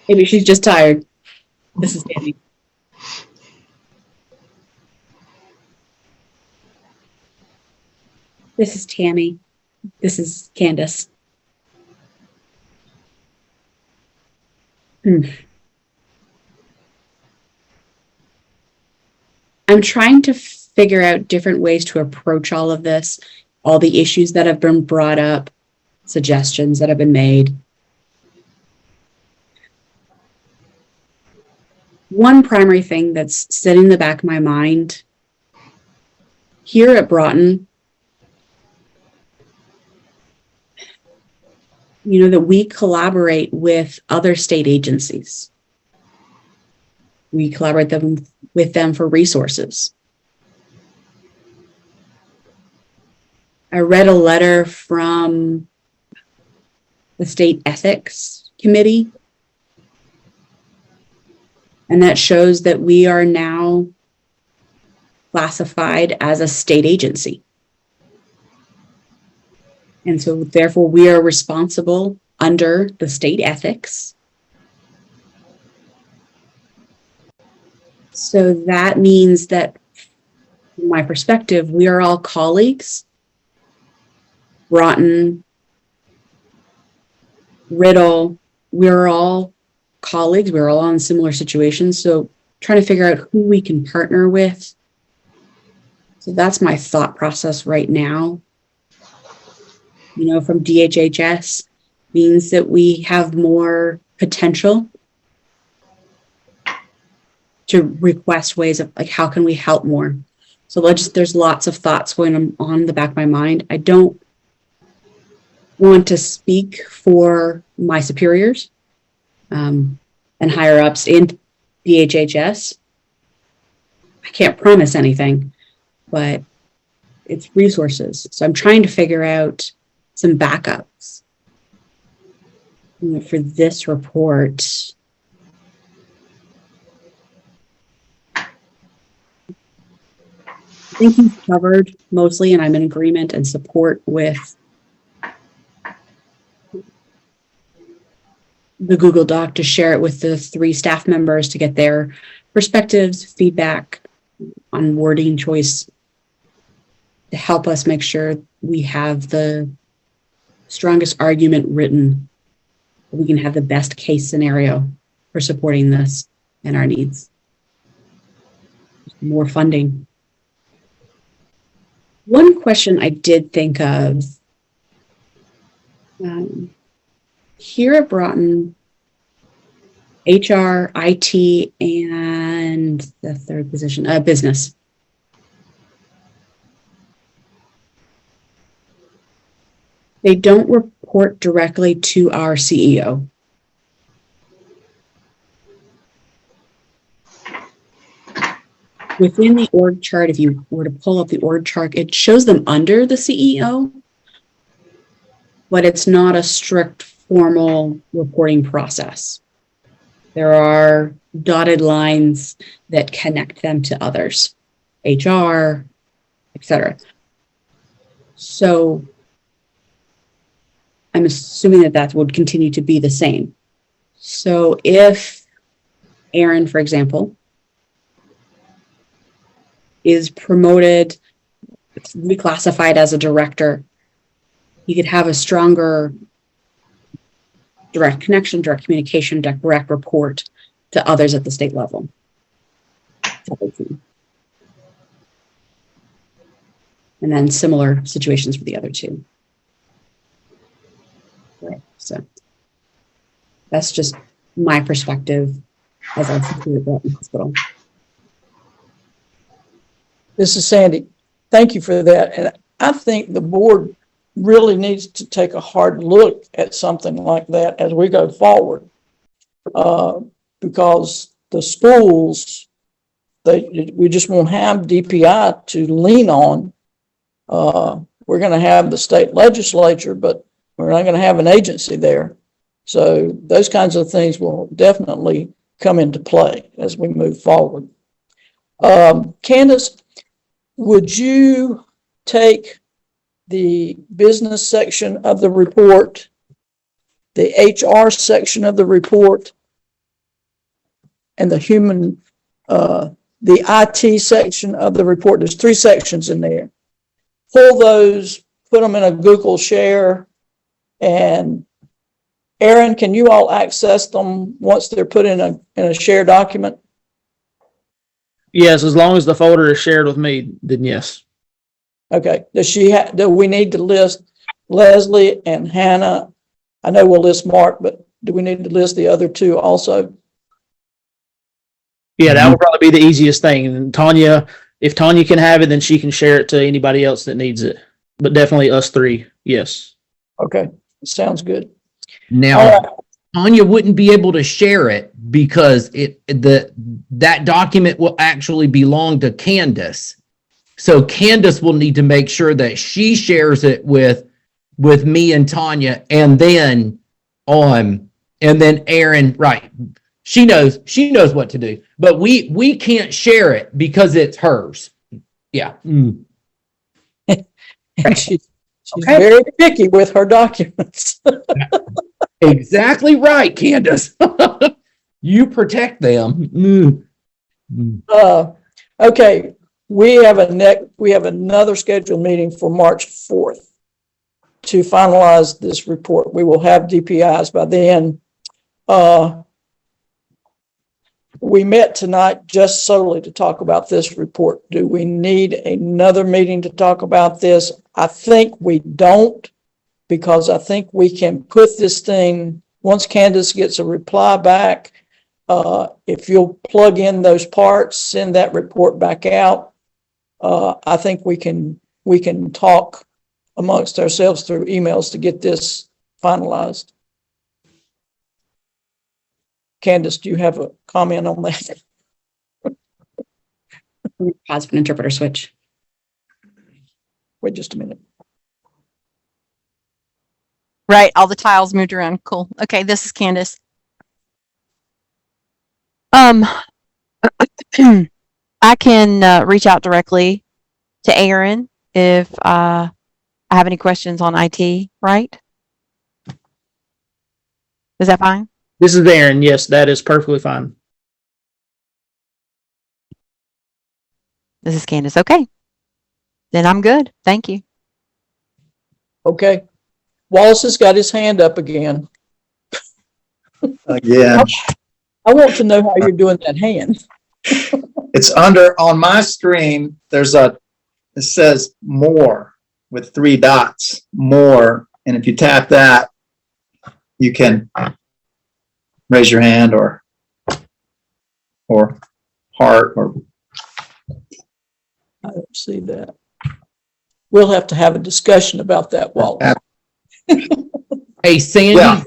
Maybe she's just tired. This is Danny. This is Tammy. This is Candace. I'm trying to figure out different ways to approach all of this, all the issues that have been brought up, suggestions that have been made. One primary thing that's sitting in the back of my mind here at Broughton, that we collaborate with other state agencies. We collaborate with them for resources. I read a letter from the State Ethics Committee, and that shows that we are now classified as a state agency. And so therefore we are responsible under the state ethics. So that means that from my perspective, we are all colleagues. Broughton, Riddle, we're all colleagues. We're all in similar situations. So trying to figure out who we can partner with. So that's my thought process right now. From DHHS means that we have more potential to request ways of how can we help more. So there's lots of thoughts going on in the back of my mind. I don't want to speak for my superiors and higher ups in DHHS. I can't promise anything, but it's resources. So I'm trying to figure out some backups for this report. I think he's covered mostly, and I'm in agreement and support with the Google Doc to share it with the three staff members to get their perspectives, feedback on wording choice to help us make sure we have the strongest argument written. We can have the best case scenario for supporting this and our needs. More funding. One question I did think of here at Broughton, HR, IT, and the third position, business. They don't report directly to our CEO. Within the org chart, if you were to pull up the org chart, it shows them under the CEO, but it's not a strict formal reporting process. There are dotted lines that connect them to others, HR, etc. So I'm assuming that that would continue to be the same. So if Aaron, for example, is promoted, reclassified as a director, he could have a stronger direct connection, direct communication, direct report to others at the state level. And then similar situations for the other two. Right. So that's just my perspective as I see it at the hospital. This is Sandy. Thank you for that. And I think the board really needs to take a hard look at something like that as we go forward. Because the schools, we just won't have DPI to lean on. We're going to have the state legislature, but we're not going to have an agency there. So those kinds of things will definitely come into play as we move forward. Candace, would you take the business section of the report, the HR section of the report, and the IT section of the report? There's 3 sections in there. Pull those, put them in a Google share, and Aaron, can you all access them once they're put in a shared document? Yes, as long as the folder is shared with me, then yes. Okay. Do we need to list Leslie and Hannah? I know we'll list Mark, but do we need to list the other 2 also? Yeah, that would probably be the easiest thing. And Tanya, if Tanya can have it, then she can share it to anybody else that needs it. But definitely us 3, yes. Okay. Sounds good. Now, All right. Tanya wouldn't be able to share it because that document will actually belong to Candace. So Candace will need to make sure that she shares it with me and Tanya, and then Aaron, right. She knows what to do, but we can't share it because it's hers. Yeah. Mm. She's very picky with her documents. Exactly right, Candace. You protect them. Mm. Mm. Okay, we have another scheduled meeting for March 4th to finalize this report. We will have DPIs by then. We met tonight just solely to talk about this report. Do we need another meeting to talk about this? I think we don't, because I think we can put this thing, once Candace gets a reply back, if you'll plug in those parts, send that report back out, I think we can talk amongst ourselves through emails to get this finalized. Candace, do you have a comment on that? Pause for an interpreter switch. Wait just a minute. Right, all the tiles moved around. Cool. Okay, this is Candace. I can reach out directly to Aaron if I have any questions on IT, right? Is that fine? This is Aaron. Yes, that is perfectly fine. This is Candace. Okay. Then I'm good. Thank you. Okay. Wallace has got his hand up again. Again, I want to know how you're doing that hand. it's on my screen, it says more with 3 dots, more. And if you tap that, you can raise your hand or heart or. I don't see that. We'll have to have a discussion about that, Wallace. Hey, Sandy. Yeah.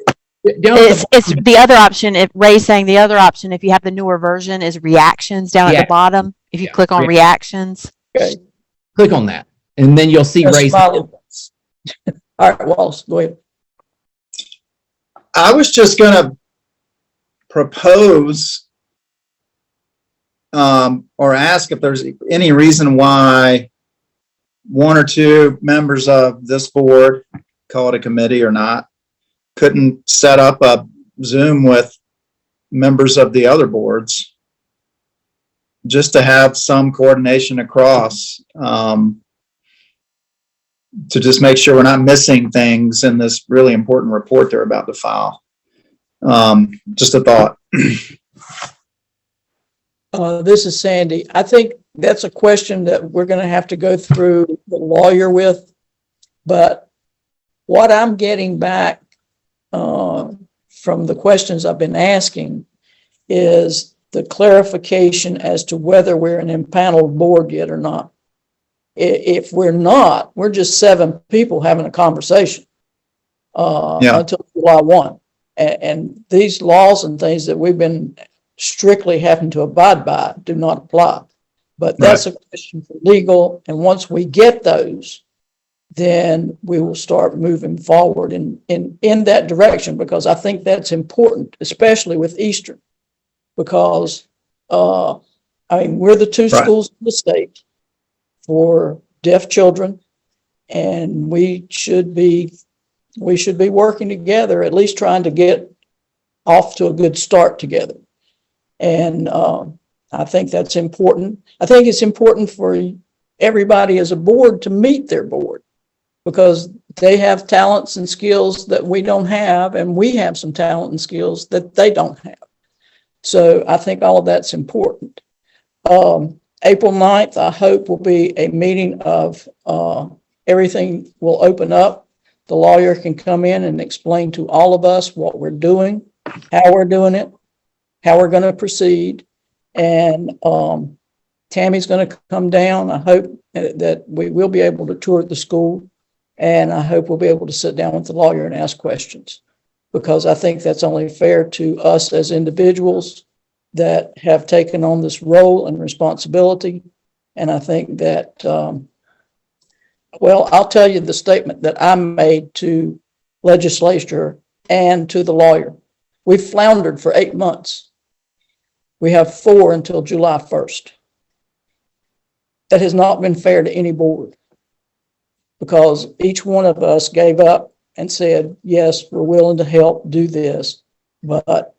Down at the It's the other option. If Ray's saying the other option, if you have the newer version, is reactions down at the bottom. If you click on reactions. Okay. click on that, and then you'll see Ray's. All right, Wallace, go ahead. I was just going to propose or ask if there's any reason why one or two members of this board, call it a committee or not, couldn't set up a Zoom with members of the other boards just to have some coordination across, to just make sure we're not missing things in this really important report they're about to file. Just a thought. This is Sandy. I think that's a question that we're going to have to go through the lawyer with. But what I'm getting back from the questions I've been asking is the clarification as to whether we're an impaneled board yet or not. If we're not, we're just 7 people having a conversation until July 1. And these laws and things that we've been strictly having to abide by do not apply. But that's a question for legal. And once we get those, then we will start moving forward in that direction, because I think that's important, especially with Eastern, because I mean, we're the 2 schools in the state for deaf children, and we should be working together, at least trying to get off to a good start together. And I think that's important. I think it's important for everybody as a board to meet their board, because they have talents and skills that we don't have, and we have some talent and skills that they don't have. So I think all of that's important. April 9th, I hope, will be a meeting of everything will open up. The lawyer can come in and explain to all of us what we're doing, how we're doing it, how we're going to proceed. And Tammy's going to come down. I hope that we will be able to tour the school, and I hope we'll be able to sit down with the lawyer and ask questions, because I think that's only fair to us as individuals that have taken on this role and responsibility. And I think that, well, I'll tell you the statement that I made to legislature and to the lawyer. We've floundered for 8 months. We have 4 until July 1st. That has not been fair to any board, because each one of us gave up and said, yes, we're willing to help do this. But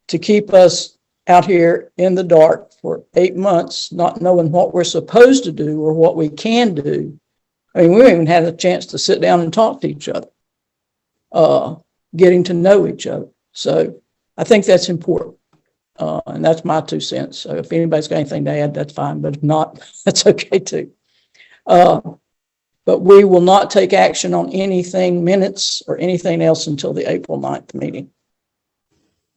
to keep us out here in the dark for 8 months, not knowing what we're supposed to do or what we can do. I mean, we haven't even had a chance to sit down and talk to each other, getting to know each other. So I think that's important. And that's my 2 cents. So if anybody's got anything to add, that's fine. But if not, that's okay too. But we will not take action on anything, minutes or anything else, until the April 9th meeting.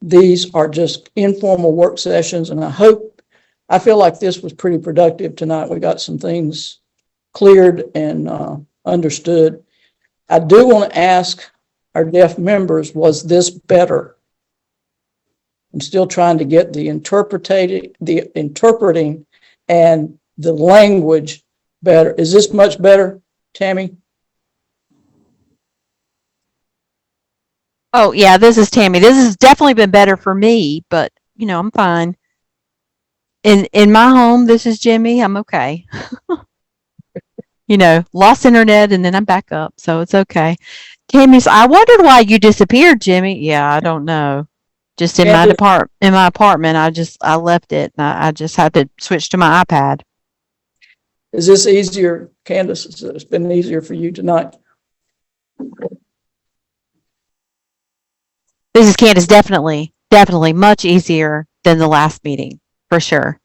These are just informal work sessions, and I feel like this was pretty productive tonight. We got some things cleared and understood. I do want to ask our deaf members, was this better? I'm still trying to get the interpreting and the language better. Is this much better, Tammy? Oh, yeah, this is Tammy. This has definitely been better for me, but I'm fine. In my home, this is Jimmy. I'm okay. Lost internet and then I'm back up, so it's okay. Tammy's, I wondered why you disappeared, Jimmy. Yeah, I don't know. Just in my apartment, I left it. And I just had to switch to my iPad. Is this easier, Candace? It's been easier for you tonight. This is Candace, definitely much easier than the last meeting, for sure.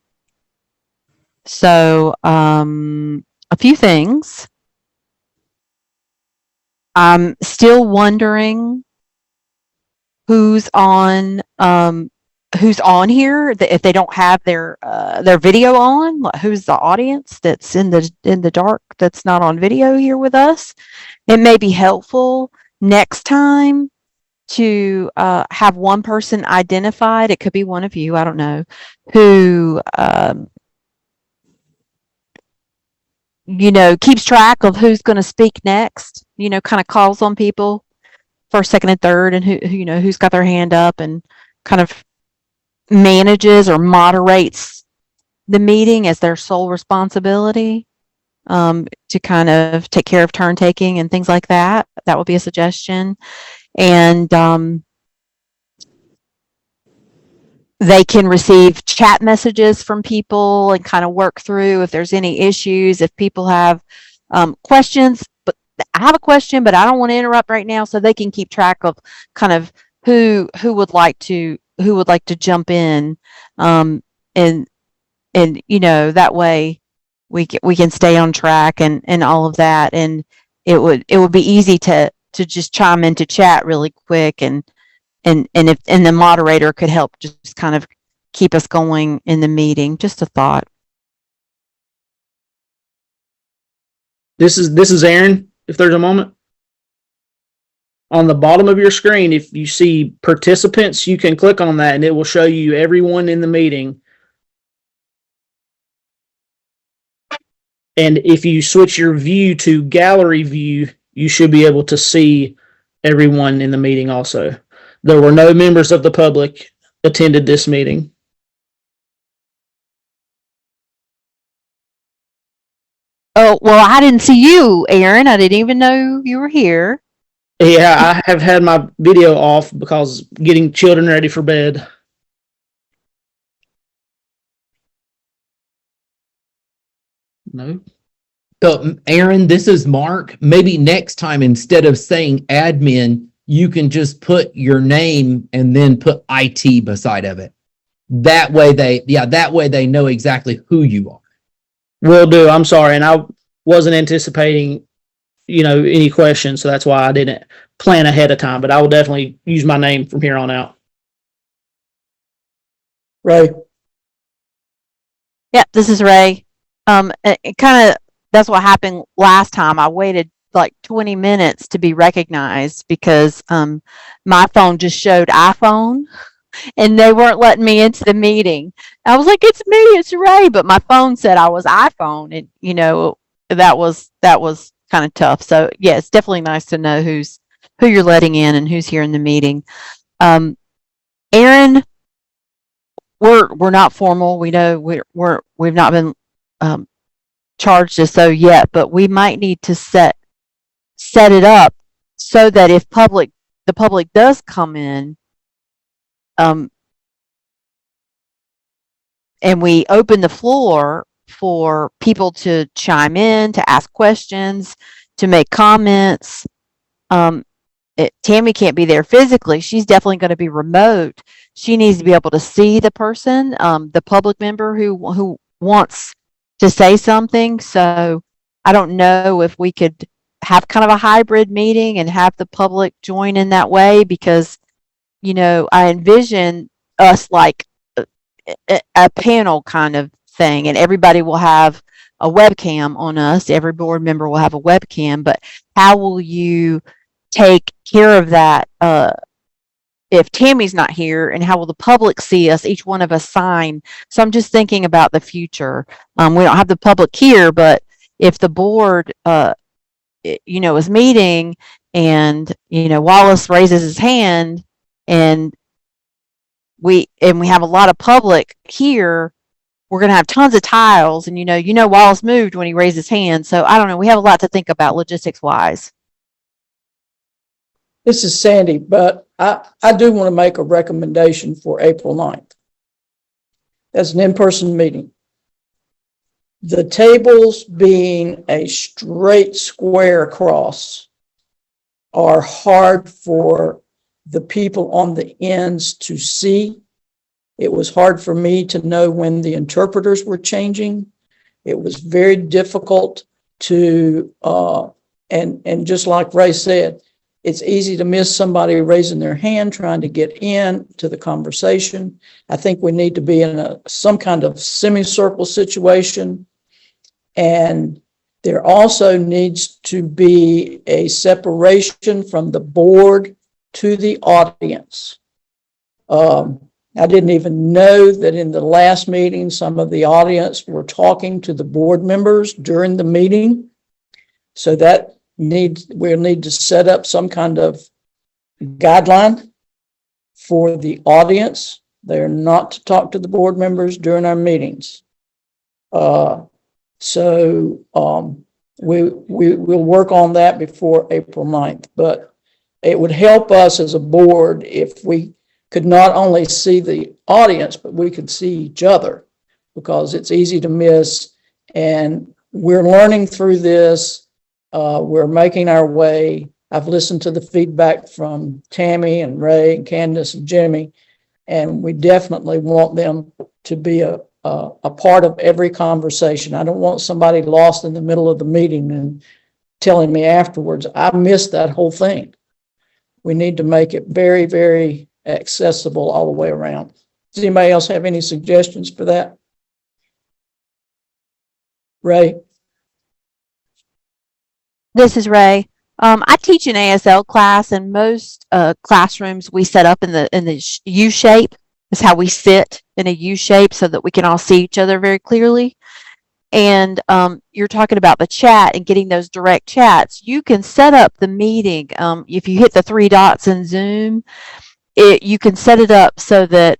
So, a few things. I'm still wondering who's on here, if they don't have their video on, who's the audience that's in the dark that's not on video here with us. It may be helpful next time to have one person identified. It could be one of you, I don't know, who keeps track of who's going to speak next, kind of calls on people first, second, and third, and who's got their hand up, and kind of manages or moderates the meeting as their sole responsibility. to kind of take care of turn taking and things like that. That would be a suggestion. And they can receive chat messages from people and kind of work through if there's any issues, if people have questions. But I have a question, but I don't want to interrupt right now, so they can keep track of kind of who would like to jump in, and you know, that way we can stay on track and all of that. And it would be easy to just chime into chat really quick, and the moderator could help just kind of keep us going in the meeting. Just a thought. This is Aaron. If there's a moment. On the bottom of your screen, if you see participants, you can click on that and it will show you everyone in the meeting. And if you switch your view to gallery view, you should be able to see everyone in the meeting also. There were no members of the public attended this meeting. Oh, well, I didn't see you, Aaron. I didn't even know you were here. Yeah, I have had my video off because getting children ready for bed. No. So, Aaron, this is Mark. Maybe next time, instead of saying admin, you can just put your name and then put IT beside of it. That way they know exactly who you are. Will do. I'm sorry. And I wasn't anticipating, any questions. So that's why I didn't plan ahead of time, but I will definitely use my name from here on out. Ray. Yeah, this is Ray. It kind of, that's what happened last time. I waited like 20 minutes to be recognized because my phone just showed iPhone and they weren't letting me into the meeting. I was like, it's me, it's Ray, but my phone said I was iPhone, and that was kind of tough. So yeah, it's definitely nice to know who you're letting in and who's here in the meeting. Aaron, we're not formal. We know we've not been charged as so yet, but we might need to set it up so that if the public does come in, and we open the floor for people to chime in, to ask questions, to make comments. Tammy can't be there physically. She's definitely going to be remote. She needs to be able to see the person, the public member who wants to say something. So I don't know if we could have kind of a hybrid meeting and have the public join in that way, because, I envision us like a panel kind of thing, and everybody will have a webcam on us. Every board member will have a webcam, but how will you take care of that if Tammy's not here, and how will the public see us, each one of us sign? So I'm just thinking about the future. We don't have the public here, but if the board is meeting and Wallace raises his hand and we have a lot of public here, we're going to have tons of tiles, and Wallace moved when he raised his hand. So I don't know, we have a lot to think about logistics wise. This is Sandy, but I do want to make a recommendation for April 9th. As an in-person meeting. The tables being a straight square across are hard for the people on the ends to see. It was hard for me to know when the interpreters were changing. It was very difficult to, and just like Ray said, it's easy to miss somebody raising their hand trying to get in to the conversation. I think we need to be in some kind of semicircle situation. And there also needs to be a separation from the board to the audience. I didn't even know that in the last meeting, some of the audience were talking to the board members during the meeting. So we'll need to set up some kind of guideline for the audience. They're not to talk to the board members during our meetings. So, we'll work on that before April 9th, but it would help us as a board if we could not only see the audience, but we could see each other, because it's easy to miss, and we're learning through this. We're making our way. I've listened to the feedback from Tammy and Ray and Candace and Jimmy, and we definitely want them to be a part of every conversation. I don't want somebody lost in the middle of the meeting and telling me afterwards, I missed that whole thing. We need to make it very, very accessible all the way around. Does anybody else have any suggestions for that? Ray? This is Ray. I teach an ASL class, and most classrooms we set up in the U shape. Is how we sit in a U shape so that we can all see each other very clearly. And you're talking about the chat and getting those direct chats. You can set up the meeting. If you hit the 3 dots in Zoom, you can set it up so that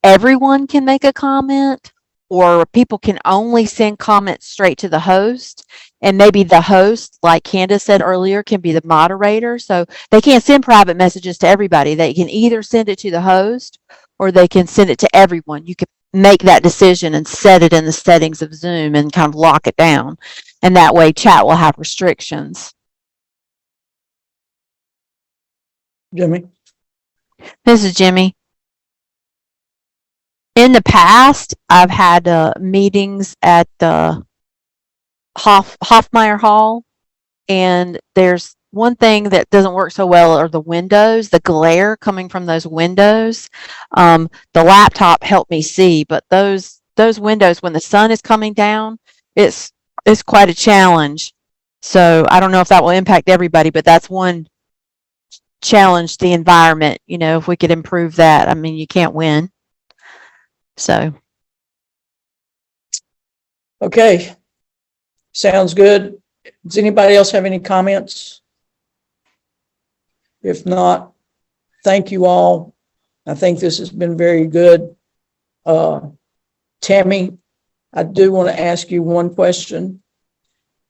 everyone can make a comment, or people can only send comments straight to the host. And maybe the host, like Candace said earlier, can be the moderator. So they can't send private messages to everybody. They can either send it to the host or they can send it to everyone. You can make that decision and set it in the settings of Zoom and kind of lock it down. And that way chat will have restrictions. Jimmy? This is Jimmy. In the past, I've had meetings at the Hoffmeyer Hall, and there's one thing that doesn't work so well are the windows, the glare coming from those windows. The laptop helped me see, but those windows, when the sun is coming down, it's quite a challenge. So I don't know if that will impact everybody, but that's one challenge, the environment. You know, if we could improve that, I mean, you can't win. So. Okay. Sounds good. Does anybody else have any comments? If not, thank you all. I think this has been very good. Tammy, I do want to ask you one question.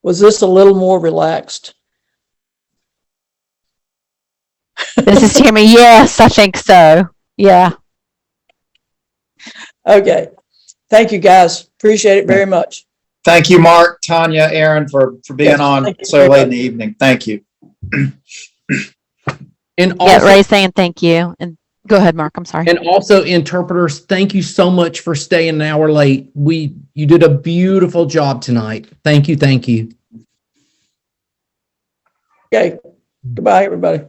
Was this a little more relaxed? This is Tammy. Yes, I think so. Yeah. Okay. Thank you, guys. Appreciate it very much. Thank you, Mark, Tanya, Aaron, for being Yes, on thank you so very late in much. the evening. Thank you. And Yeah, also, Ray saying thank you. And go ahead, Mark. I'm sorry. and also interpreters, thank you so much for staying an hour late. You did a beautiful job tonight. Thank you. Thank you. Okay. Goodbye, everybody.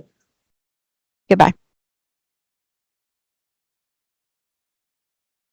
Goodbye.